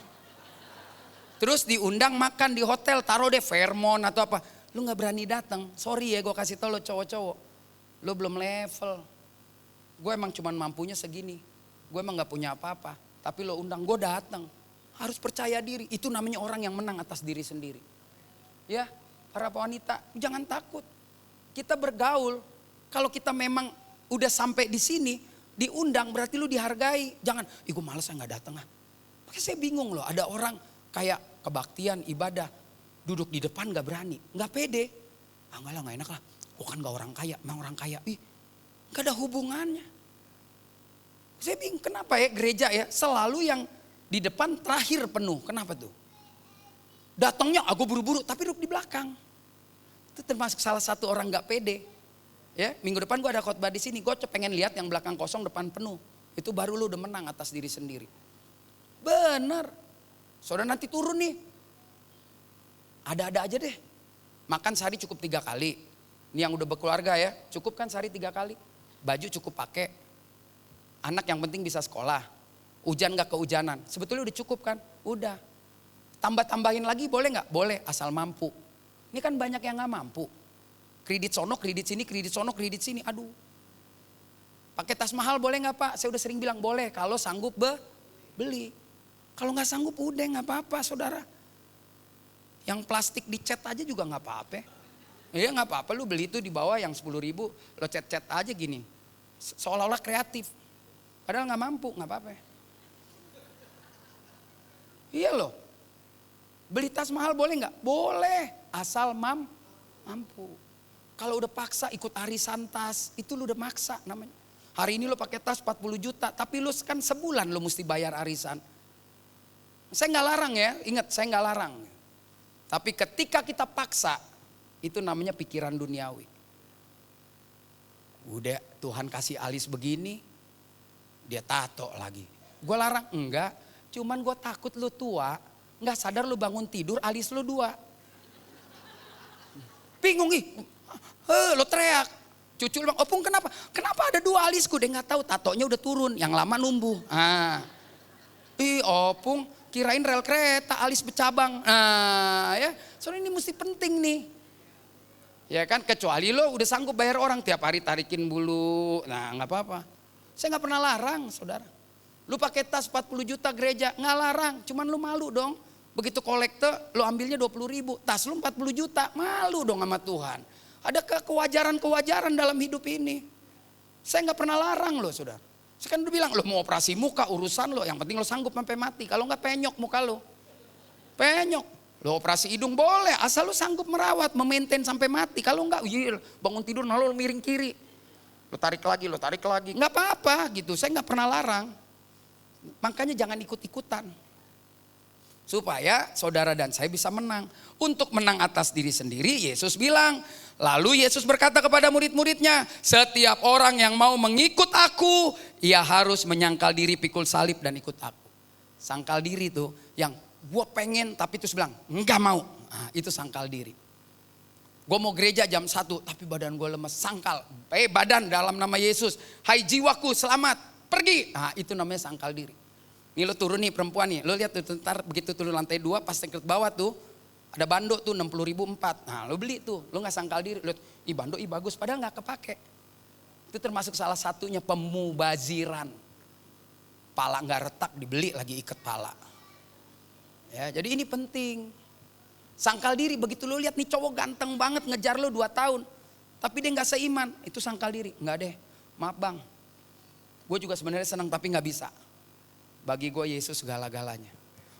Speaker 1: Terus diundang makan di hotel, taruh deh Fairmont atau apa. Lo gak berani datang, sorry ya gue kasih tau lo cowok-cowok. Lo belum level. Gue emang cuman mampunya segini. Gue emang gak punya apa-apa. Tapi lo undang, gue datang. Harus percaya diri, itu namanya orang yang menang atas diri sendiri. Ya, para wanita jangan takut. Kita bergaul, kalau kita memang udah sampai di sini, diundang berarti lu dihargai. Jangan, gue males saya gak datang ah. Makanya saya bingung loh, ada orang kayak kebaktian, ibadah, duduk di depan gak berani, gak pede. Enggak lah gak enak lah, gue kan gak orang kaya, emang orang kaya. Gak ada hubungannya. Saya bingung kenapa ya gereja ya selalu yang di depan terakhir penuh, kenapa tuh? Datangnya aku buru-buru tapi duduk di belakang. Itu termasuk salah satu orang gak pede. Ya, minggu depan gue ada khotbah di sini, gue pengen lihat yang belakang kosong depan penuh. Itu baru lu udah menang atas diri sendiri. Bener. Saudara nanti turun nih. Ada-ada aja deh. Makan sehari cukup 3 kali. Ini yang udah berkeluarga ya, cukup kan sehari 3 kali. Baju cukup pakai. Anak yang penting bisa sekolah. Hujan gak kehujanan. Sebetulnya udah cukup kan? Udah. Tambah-tambahin lagi boleh gak? Boleh, asal mampu. Ini kan banyak yang gak mampu. Kredit sono, kredit sini, kredit sono, kredit sini. Aduh. Pakai tas mahal boleh gak Pak? Saya udah sering bilang boleh kalau sanggup beli. Kalau gak sanggup udah gak apa-apa saudara. Yang plastik dicat aja juga gak apa-apa. Iya gak apa-apa, lu beli itu di bawah yang 10.000, lo cat-cat aja gini. Seolah-olah kreatif. Padahal gak mampu, gak apa-apa. Iya loh. Beli tas mahal boleh gak? Boleh, asal mampu. Kalau udah paksa ikut arisan tas, itu lu udah maksa namanya. Hari ini lo pakai tas 40 juta, tapi lu kan sebulan lo mesti bayar arisan. Saya gak larang ya, ingat saya gak larang. Tapi ketika kita paksa, itu namanya pikiran duniawi. Udah Tuhan kasih alis begini, dia tato lagi. Gue larang? Enggak, cuman gue takut lu tua, gak sadar lu bangun tidur alis lu 2. Bingung lo teriak. Cucu lu bilang, Opung kenapa? Kenapa ada 2 alisku? Dia gak tahu tatonya udah turun, yang lama numbuh. Opung kirain rel kereta, alis bercabang. Ya, soalnya ini mesti penting nih. Ya kan, kecuali lo udah sanggup bayar orang tiap hari tarikin bulu. Nah gak apa-apa. Saya gak pernah larang saudara. Lu pakai tas 40 juta gereja, gak larang. Cuman lu malu dong. Begitu kolekte, lu ambilnya 20.000. Tas lu 40 juta, malu dong sama Tuhan. Ada kewajaran-kewajaran dalam hidup ini. Saya gak pernah larang loh saudara. Saya kan udah bilang, lo mau operasi muka urusan lo. Yang penting lo sanggup sampai mati. Kalau gak penyok muka lo. Penyok. Lo operasi hidung boleh, asal lo sanggup merawat, memaintain sampai mati. Kalau enggak, bangun tidur lo miring kiri. Lo tarik lagi. Enggak apa-apa gitu, saya enggak pernah larang. Makanya jangan ikut-ikutan. Supaya saudara dan saya bisa menang. Untuk menang atas diri sendiri, Yesus bilang. Lalu Yesus berkata kepada murid-muridnya, setiap orang yang mau mengikut aku, ia harus menyangkal diri, pikul salib dan ikut aku. Sangkal diri tuh yang gue pengen tapi terus bilang enggak mau. Nah, itu sangkal diri. Gue mau gereja jam 1 tapi badan gue lemes, sangkal. Badan dalam nama Yesus. Hai jiwaku selamat, pergi. Nah, itu namanya sangkal diri. Nih lo turun nih perempuan nih, lo lihat tuh ntar begitu turun lantai 2 pas tingkat bawah tuh ada bando tuh 60.000 4. Nah lo beli tuh, lo gak sangkal diri. Lihat, bando bagus padahal gak kepake. Itu termasuk salah satunya pemubaziran. Pala gak retak dibeli lagi ikat pala. Ya, jadi ini penting. Sangkal diri, begitu lo lihat nih cowok ganteng banget ngejar lo 2 tahun. Tapi dia gak seiman, itu sangkal diri. Enggak deh, maaf bang. Gue juga sebenarnya senang tapi gak bisa. Bagi gue Yesus segala-galanya.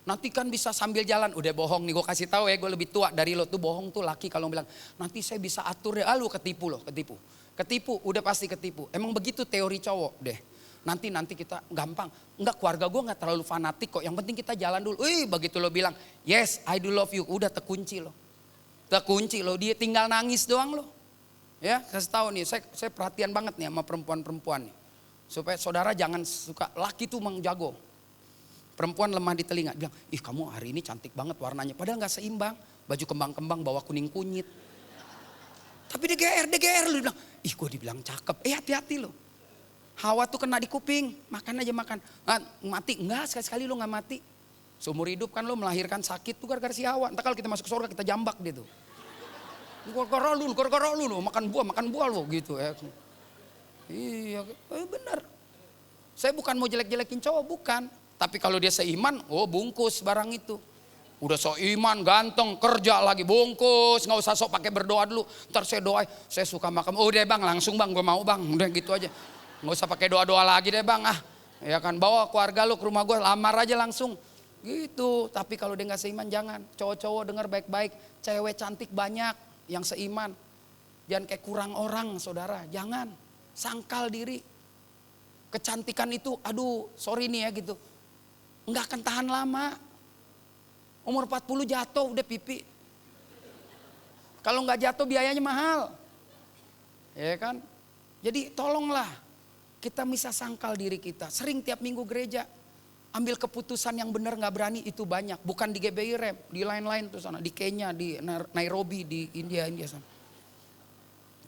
Speaker 1: Nanti kan bisa sambil jalan, udah bohong nih gue kasih tahu ya, gue lebih tua dari lo tuh bohong tuh laki kalau bilang nanti saya bisa atur deh, lu ketipu loh, ketipu, udah pasti ketipu. Emang begitu teori cowok deh. Nanti kita gampang. Enggak, keluarga gue gak terlalu fanatik kok. Yang penting kita jalan dulu. Begitu lo bilang, yes I do love you. Udah terkunci lo. Dia tinggal nangis doang lo. Ya kasih tahu nih, saya perhatian banget nih sama perempuan-perempuan nih. Supaya saudara jangan suka, laki tuh emang jago. Perempuan lemah di telinga. Bilang, kamu hari ini cantik banget warnanya. Padahal gak seimbang. Baju kembang-kembang bawa kuning kunyit. Tapi dia GR. Lo bilang, gue dibilang cakep. Hati-hati lo. Hawa tuh kena di kuping, makan aja makan. Mati, enggak sekali-sekali lo gak mati. Seumur hidup kan lo melahirkan sakit tuh gara-gara si Hawa. Entar kalau kita masuk surga kita jambak dia tuh. Gara-gara lu, makan buah lo gitu ya. Iya, benar. Saya bukan mau jelek-jelekin cowok, bukan. Tapi kalau dia seiman, bungkus barang itu. Udah seiman, ganteng, kerja lagi, bungkus. Gak usah sok pakai berdoa dulu. Ntar saya doa, saya suka makan. Udah bang, langsung bang, gue mau bang. Udah gitu aja. Gak usah pakai doa-doa lagi deh bang. Ya kan, bawa keluarga lu ke rumah gue, lamar aja langsung. Gitu, tapi kalau dia gak seiman jangan. Cowok-cowok dengar baik-baik, cewek cantik banyak yang seiman. Jangan kayak kurang orang saudara, jangan. Sangkal diri. Kecantikan itu, sorry nih ya gitu. Enggak akan tahan lama. Umur 40 jatuh udah pipi. Kalau enggak jatuh biayanya mahal. Ya kan? Jadi tolonglah kita bisa sangkal diri kita. Sering tiap minggu gereja. Ambil keputusan yang benar nggak berani itu banyak. Bukan di GBI Rem, di lain-lain tuh sana, di Kenya, di Nairobi, di India sana.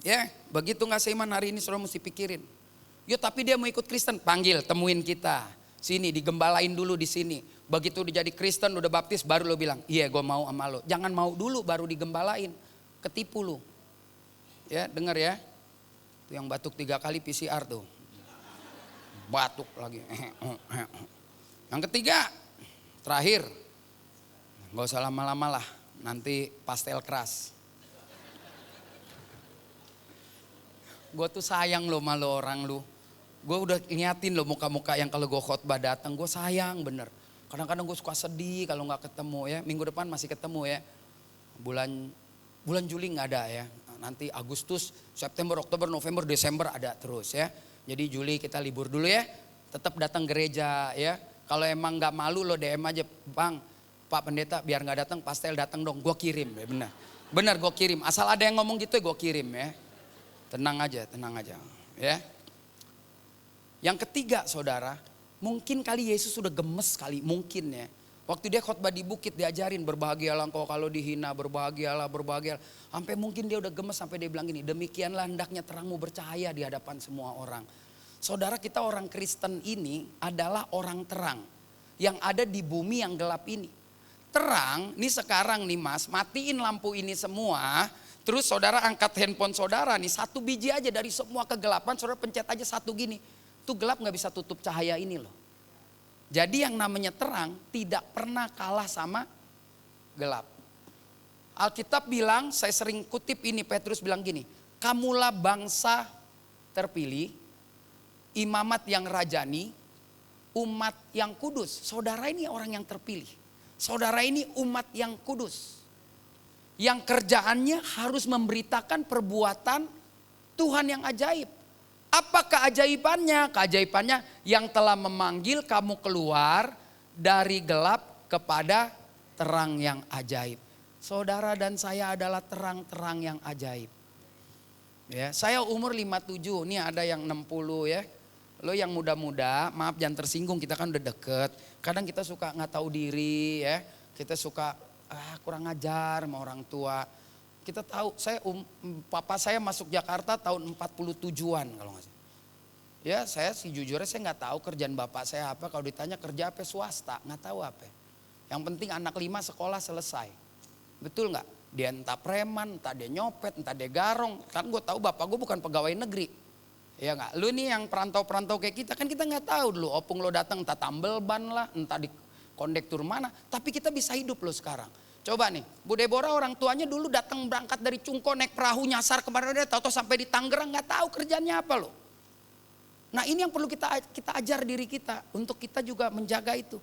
Speaker 1: Ya, begitu nggak seiman hari ini saudara mesti pikirin. Yo tapi dia mau ikut Kristen, panggil, temuin kita. Sini digembalain dulu di sini. Begitu udah jadi Kristen, udah baptis, baru lo bilang, iya gue mau sama lo. Jangan mau dulu baru digembalain, ketipu lo. Ya, dengar ya. Tuh yang batuk 3 kali PCR tuh. Batuk lagi. Yang ketiga, terakhir. Gak usah lama-lama lah, nanti pastel keras. Gue tuh sayang lo sama lo orang lo. Gue udah niatin lo muka-muka yang kalau gue khotbah datang, gue sayang bener. Kadang-kadang gue suka sedih kalau gak ketemu ya. Minggu depan masih ketemu ya. Bulan Juli gak ada ya. Nanti Agustus, September, Oktober, November, Desember ada terus ya. Jadi Juli kita libur dulu ya. Tetap datang gereja ya. Kalau emang gak malu lo DM aja. Bang, Pak Pendeta biar gak datang pastel datang dong. Gue kirim ya bener. Bener gue kirim. Asal ada yang ngomong gitu ya gue kirim ya. Tenang aja ya. Yang ketiga saudara, mungkin kali Yesus sudah gemes kali, mungkin ya. Waktu dia khotbah di bukit diajarin berbahagialah engkau kalau dihina, berbahagialah. Sampai mungkin dia udah gemes sampai dia bilang gini, demikianlah hendaknya terangmu bercahaya di hadapan semua orang. Saudara kita orang Kristen ini adalah orang terang yang ada di bumi yang gelap ini. Terang, ini sekarang nih mas, matiin lampu ini semua. Terus saudara angkat handphone saudara nih, 1 biji aja dari semua kegelapan, saudara pencet aja 1 gini. Tuh gelap gak bisa tutup cahaya ini loh. Jadi yang namanya terang tidak pernah kalah sama gelap. Alkitab bilang, saya sering kutip ini, Petrus bilang gini. Kamulah bangsa terpilih, imamat yang rajani, umat yang kudus. Saudara ini orang yang terpilih. Saudara ini umat yang kudus. Yang kerjaannya harus memberitakan perbuatan Tuhan yang ajaib. Apa keajaibannya? Keajaibannya yang telah memanggil kamu keluar dari gelap kepada terang yang ajaib. Saudara dan saya adalah terang-terang yang ajaib. Ya, saya umur 57, ini ada yang 60 ya. Lo yang muda-muda, maaf jangan tersinggung, kita kan udah deket. Kadang kita suka nggak tahu diri ya. Kita suka kurang ajar sama orang tua. Kita tahu, papa saya masuk Jakarta tahun 47-an kalau nggak salah. Ya saya jujurnya saya nggak tahu kerjaan bapak saya apa. Kalau ditanya kerja apa swasta, nggak tahu apa. Yang penting anak 5 sekolah selesai. Betul nggak? Dia entah preman, entah dia nyopet, entah dia garong. Kan gue tahu bapak gue bukan pegawai negeri. Ya nggak? Lu nih yang perantau-perantau kayak kita kan kita nggak tahu dulu. Opung lo datang entah tambel ban lah, entah di kondektur mana. Tapi kita bisa hidup lo sekarang. Coba nih, Bu Deborah orang tuanya dulu datang berangkat dari Cungko naik perahu nyasar kemana dia tahu sampai di Tangerang nggak tahu kerjanya apa loh. Nah ini yang perlu kita ajar diri kita untuk kita juga menjaga itu.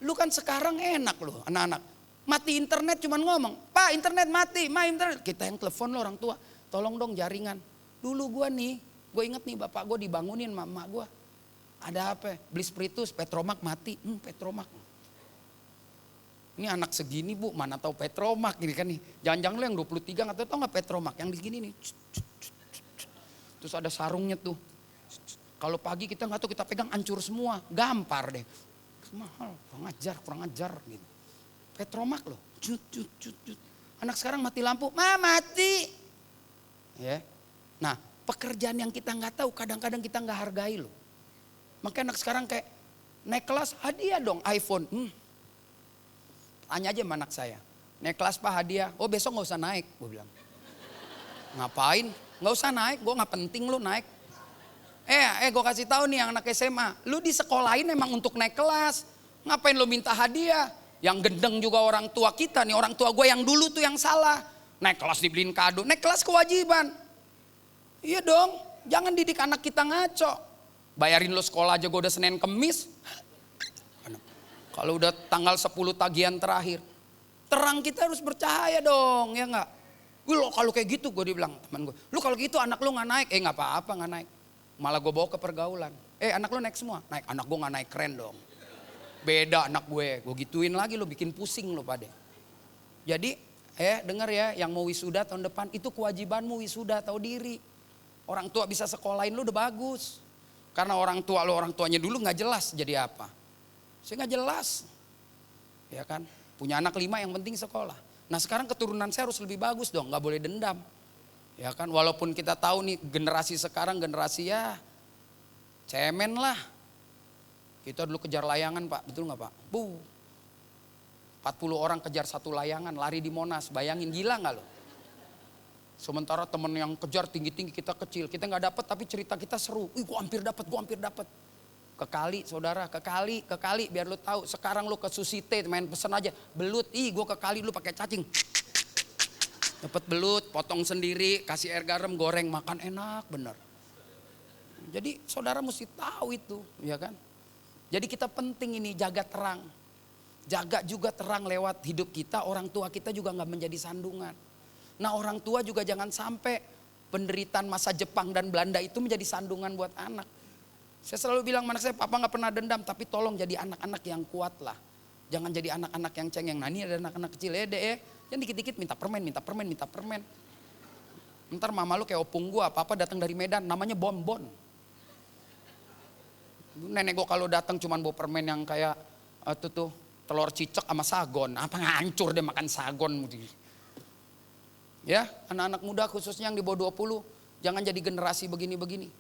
Speaker 1: Lu kan sekarang enak loh anak-anak. Mati internet cuman ngomong, Pak internet mati, Ma internet. Kita yang telepon lo orang tua, tolong dong jaringan. Dulu gue inget nih bapak gue dibangunin sama emak gue. Ada apa? Beli spiritus, Petromak mati, Petromak. Ini anak segini bu, mana tahu Petromak gini kan nih. Jangan-jangan lo yang 23 nggak tahu nggak Petromak, yang di gini nih. Terus ada sarungnya tuh. Kalau pagi kita nggak tahu kita pegang hancur semua, gampar deh. Mahal, kurang ajar gitu. Petromak loh. Anak sekarang mati lampu, mati. Ya. Nah, pekerjaan yang kita nggak tahu kadang-kadang kita nggak hargai loh. Makanya anak sekarang kayak naik kelas hadiah dong iPhone. Tanya aja sama anak saya, naik kelas Pak hadiah, oh besok gak usah naik, gue bilang. Ngapain? Gak usah naik, gue gak penting lu naik. Gue kasih tahu nih yang anak SMA, lu di sekolahin emang untuk naik kelas, ngapain lu minta hadiah? Yang gendeng juga orang tua kita nih, orang tua gue yang dulu tuh yang salah. Naik kelas dibeliin kado, naik kelas kewajiban. Iya dong, jangan didik anak kita ngaco. Bayarin lu sekolah aja gue udah Senin Kemis. Kalau udah tanggal 10 tagihan terakhir. Terang kita harus bercahaya dong, ya enggak? Lo kalau kayak gitu gue dibilang teman gue. Lu kalau gitu anak lu gak naik. Gak apa-apa gak naik. Malah gue bawa ke pergaulan. Anak lu naik semua? Naik. Anak gue gak naik, keren dong. Beda anak gue gituin lagi lo bikin pusing lo pada. Jadi denger ya yang mau wisuda tahun depan itu kewajibanmu wisuda tahu diri. Orang tua bisa sekolahin lu udah bagus. Karena orang tuanya dulu gak jelas jadi apa. Saya nggak jelas. Ya kan, punya anak 5 yang penting sekolah. Nah sekarang keturunan saya harus lebih bagus dong, nggak boleh dendam. Ya kan, walaupun kita tahu nih generasi sekarang generasi ya cemen lah. Kita dulu kejar layangan Pak, betul nggak Pak? 40 orang kejar satu layangan, lari di Monas, bayangin gila nggak lo? Sementara temen yang kejar tinggi-tinggi, kita kecil, kita nggak dapet tapi cerita kita seru. Gue hampir dapet. Ke kali saudara, ke kali biar lu tahu. Sekarang lu ke Susite main pesen aja, belut, gue ke kali lu pakai cacing. Dapat belut, potong sendiri, kasih air garam, goreng, makan enak bener. Jadi saudara mesti tahu itu, ya kan? Jadi kita penting ini jaga terang. Jaga juga terang lewat hidup kita, orang tua kita juga nggak menjadi sandungan. Nah orang tua juga jangan sampai penderitaan masa Jepang dan Belanda itu menjadi sandungan buat anak. Saya selalu bilang anak saya, papa gak pernah dendam, tapi tolong jadi anak-anak yang kuat lah. Jangan jadi anak-anak yang cengeng. Nah ini ada anak-anak kecil yang dikit-dikit minta permen. Ntar mama lu kayak opung gua, papa datang dari Medan, namanya Bonbon. Nenek gua kalau datang cuman bawa permen yang kayak tuh telur cicak sama sagon. Apa ngancur deh makan sagon. Ya, anak-anak muda khususnya yang di bawah 20, jangan jadi generasi begini-begini.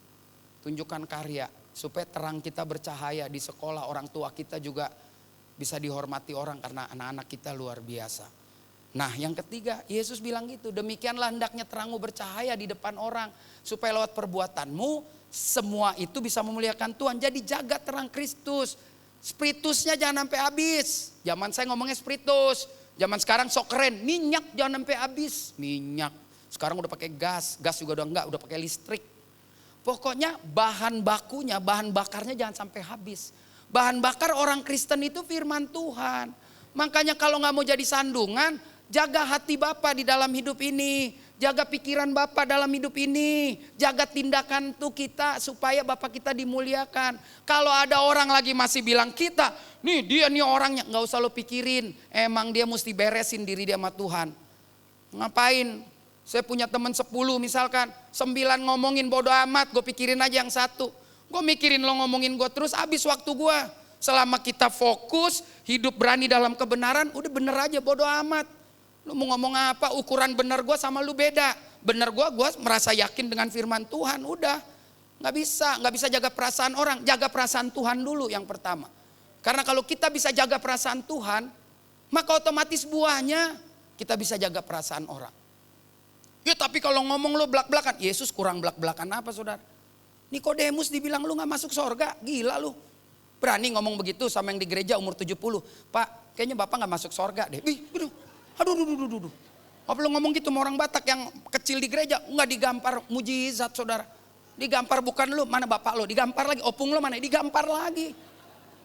Speaker 1: Tunjukkan karya supaya terang kita bercahaya di sekolah, orang tua kita juga bisa dihormati orang karena anak-anak kita luar biasa. Nah yang ketiga, Yesus bilang gitu, demikianlah hendaknya terangmu bercahaya di depan orang supaya lewat perbuatanmu semua itu bisa memuliakan Tuhan. Jadi jaga terang Kristus. Spiritusnya jangan sampai habis. Zaman saya ngomongnya spiritus, zaman sekarang sok keren, minyak jangan sampai habis. Minyak, sekarang udah pakai gas juga udah enggak, udah pakai listrik. Pokoknya bahan bakunya, bahan bakarnya jangan sampai habis. Bahan bakar orang Kristen itu firman Tuhan. Makanya kalau gak mau jadi sandungan, jaga hati Bapa di dalam hidup ini. Jaga pikiran Bapa dalam hidup ini. Jaga tindakan tuh kita supaya Bapa kita dimuliakan. Kalau ada orang lagi masih bilang kita, nih dia nih orangnya, gak usah lo pikirin. Emang dia mesti beresin diri dia sama Tuhan. Ngapain? Saya punya teman 10 misalkan, 9 ngomongin bodo amat, gue pikirin aja yang satu. Gue mikirin lo ngomongin gue terus, habis waktu gue. Selama kita fokus, hidup berani dalam kebenaran, udah bener aja bodo amat. Lu mau ngomong apa, ukuran bener gue sama lu beda. Bener gue merasa yakin dengan firman Tuhan, udah. Gak bisa jaga perasaan orang, jaga perasaan Tuhan dulu yang pertama. Karena kalau kita bisa jaga perasaan Tuhan, maka otomatis buahnya kita bisa jaga perasaan orang. Ya tapi kalau ngomong lo belak-belakan, Yesus kurang belak-belakan apa saudara? Nikodemus dibilang lu gak masuk sorga, gila lu. Berani ngomong begitu sama yang di gereja umur 70. Pak, kayaknya bapak gak masuk sorga deh. Aduh. Apa lu ngomong gitu sama orang Batak yang kecil di gereja, gak digampar mujizat saudara. Digampar bukan lu, mana bapak lo, digampar lagi, opung lo mana, digampar lagi.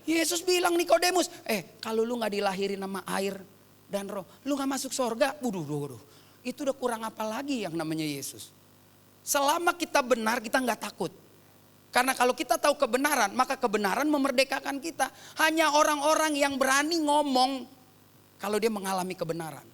Speaker 1: Yesus bilang Nikodemus, kalau lu gak dilahirin sama air dan roh, lu gak masuk sorga. Itu udah kurang apa lagi yang namanya Yesus. Selama kita benar kita gak takut. Karena kalau kita tahu kebenaran, maka kebenaran memerdekakan kita. Hanya orang-orang yang berani ngomong kalau dia mengalami kebenaran.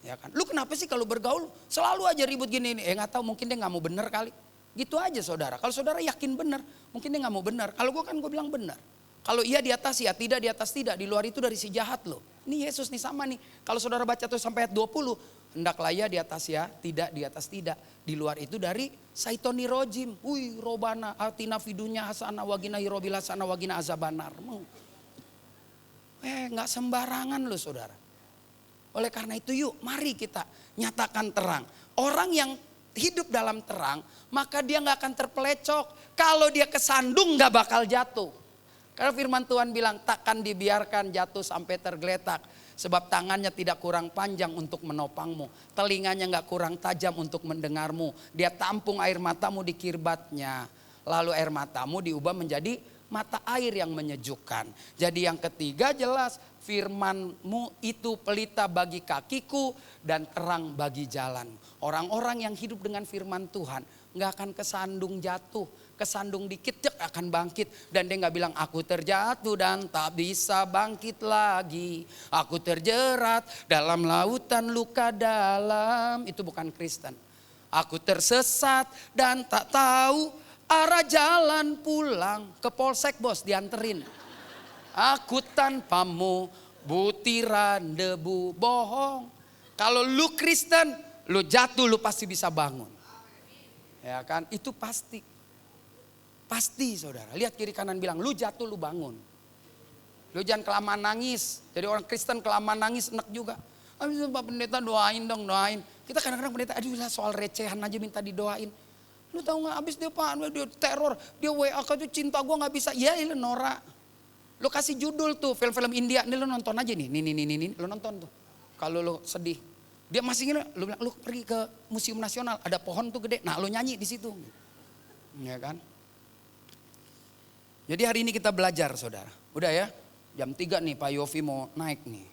Speaker 1: Ya kan? Lu kenapa sih kalau bergaul selalu aja ribut gini ini? Gak tahu, mungkin dia gak mau benar kali. Gitu aja saudara. Kalau saudara yakin benar, mungkin dia gak mau benar. Kalau gue bilang benar. Kalau iya di atas ya, tidak di atas tidak. Di luar itu dari si jahat loh. Ini Yesus nih sama nih. Kalau saudara baca tuh sampai ayat 20. Hendaklah ya di atas ya, tidak di atas tidak. Di luar itu dari saitoni rojim. Robana atina fidunya hasana wagina hirobil hasana wagina azabanar. Gak sembarangan loh saudara. Oleh karena itu yuk mari kita nyatakan terang. Orang yang hidup dalam terang, maka dia gak akan terpelecok. Kalau dia kesandung gak bakal jatuh. Karena firman Tuhan bilang takkan dibiarkan jatuh sampai tergeletak. Sebab tangannya tidak kurang panjang untuk menopangmu. Telinganya gak kurang tajam untuk mendengarmu. Dia tampung air matamu di kirbatnya. Lalu air matamu diubah menjadi mata air yang menyejukkan. Jadi yang ketiga jelas, firman-Mu itu pelita bagi kakiku dan terang bagi jalan. Orang-orang yang hidup dengan firman Tuhan gak akan kesandung jatuh. Kesandung dikit akan bangkit. Dan dia gak bilang aku terjatuh dan tak bisa bangkit lagi. Aku terjerat dalam lautan luka dalam. Itu bukan Kristen. Aku tersesat dan tak tahu arah jalan pulang. Ke polsek bos dianterin. Aku tanpamu butiran debu, bohong. Kalau lu Kristen, lu jatuh lu pasti bisa bangun. Ya kan, itu pasti. Pasti saudara, lihat kiri kanan bilang, lu jatuh lu bangun. Lu jangan kelamaan nangis. Jadi orang Kristen kelamaan nangis enak juga. Habis itu Pak Pendeta doain dong, doain. Kita kadang-kadang pendeta, aduh lah soal recehan aja minta didoain. Lu tahu gak, abis dia Pak, dia teror, dia WA tuh cinta gue gak bisa. Ya lu norak. Lu kasih judul tuh film-film India, ini lu nonton aja nih, nih, lu nonton tuh. Kalau lu sedih, dia masih ingin, lu bilang, lu pergi ke Museum Nasional, ada pohon tuh gede, nah lu nyanyi di situ. Ya kan? Jadi hari ini kita belajar saudara, udah ya, jam 3 nih Pak Yofi mau naik nih.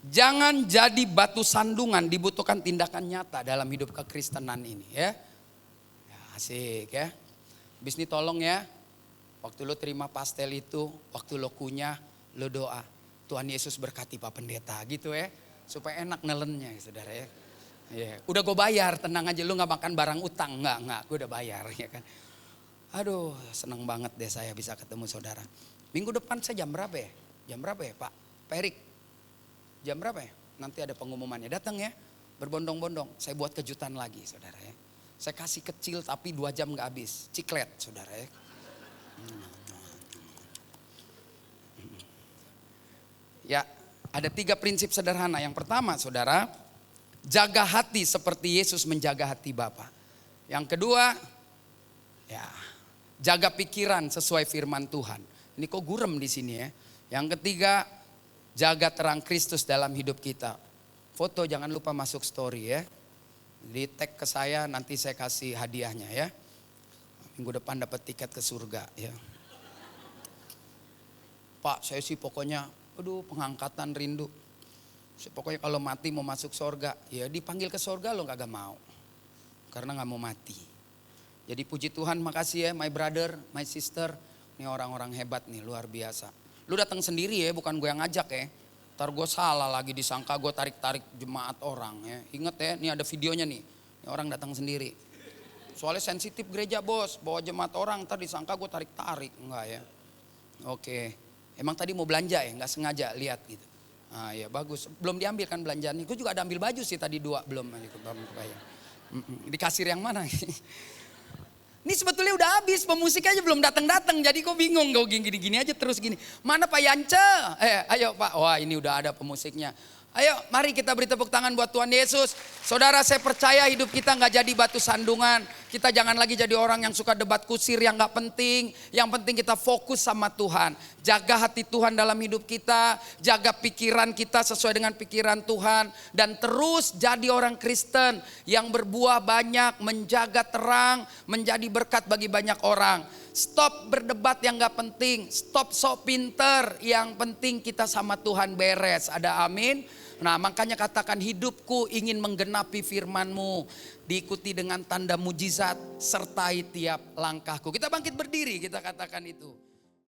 Speaker 1: Jangan jadi batu sandungan, dibutuhkan tindakan nyata dalam hidup kekristenan ini ya. Ya asik ya. Habis ini tolong ya, waktu lo terima pastel itu, waktu lo kunyah, lo doa. Tuhan Yesus berkati Pak Pendeta gitu ya. Supaya enak nelennya ya saudara ya. Ya. Udah gue bayar, tenang aja, lo gak makan barang utang. Enggak, gue udah bayar ya kan. Aduh seneng banget deh saya bisa ketemu saudara. Minggu depan saya jam berapa ya? Jam berapa ya Pak Erik? Jam berapa ya? Nanti ada pengumumannya, datang ya. Berbondong-bondong, saya buat kejutan lagi saudara ya. Saya kasih kecil tapi 2 jam gak habis. Ciklet saudara ya. Ya ada 3 prinsip sederhana. Yang pertama saudara, jaga hati seperti Yesus menjaga hati Bapa. Yang kedua, ya jaga pikiran sesuai firman Tuhan. Ini kok gurem di sini ya. Yang ketiga, jaga terang Kristus dalam hidup kita. Foto jangan lupa masuk story ya. Di tag ke saya nanti saya kasih hadiahnya ya. Minggu depan dapat tiket ke surga ya. Pak saya sih pokoknya aduh pengangkatan rindu. Saya pokoknya kalau mati mau masuk surga. Ya dipanggil ke surga lo kagak mau. Karena gak mau mati. Jadi puji Tuhan makasih ya my brother, my sister. Ini orang-orang hebat nih luar biasa. Lu datang sendiri ya bukan gue yang ngajak ya. Ntar gue salah lagi disangka gue tarik-tarik jemaat orang ya. Ingat ya ini ada videonya nih. Ini orang datang sendiri. Soalnya sensitif gereja bos. Bawa jemaat orang ntar disangka gue tarik-tarik. Enggak ya. Oke. Emang tadi mau belanja ya gak sengaja lihat gitu. Ah ya bagus. Belum diambil kan belanjaannya. Gue juga ada ambil baju sih tadi 2 belum. Di kasir yang mana? Ini sebetulnya udah habis, pemusik aja belum datang-datang. Jadi kok bingung, gue gini-gini aja terus gini. Mana Pak Yance? Ayo Pak, wah ini udah ada pemusiknya. Ayo mari kita beri tepuk tangan buat Tuhan Yesus. Saudara saya percaya hidup kita gak jadi batu sandungan. Kita jangan lagi jadi orang yang suka debat kusir yang gak penting. Yang penting kita fokus sama Tuhan. Jaga hati Tuhan dalam hidup kita. Jaga pikiran kita sesuai dengan pikiran Tuhan. Dan terus jadi orang Kristen yang berbuah banyak, menjaga terang, menjadi berkat bagi banyak orang. Stop berdebat yang gak penting. Stop sok pinter. Yang penting kita sama Tuhan beres. Ada amin. Nah makanya katakan hidupku ingin menggenapi firman-Mu. Diikuti dengan tanda mujizat sertai tiap langkahku. Kita bangkit berdiri kita katakan itu.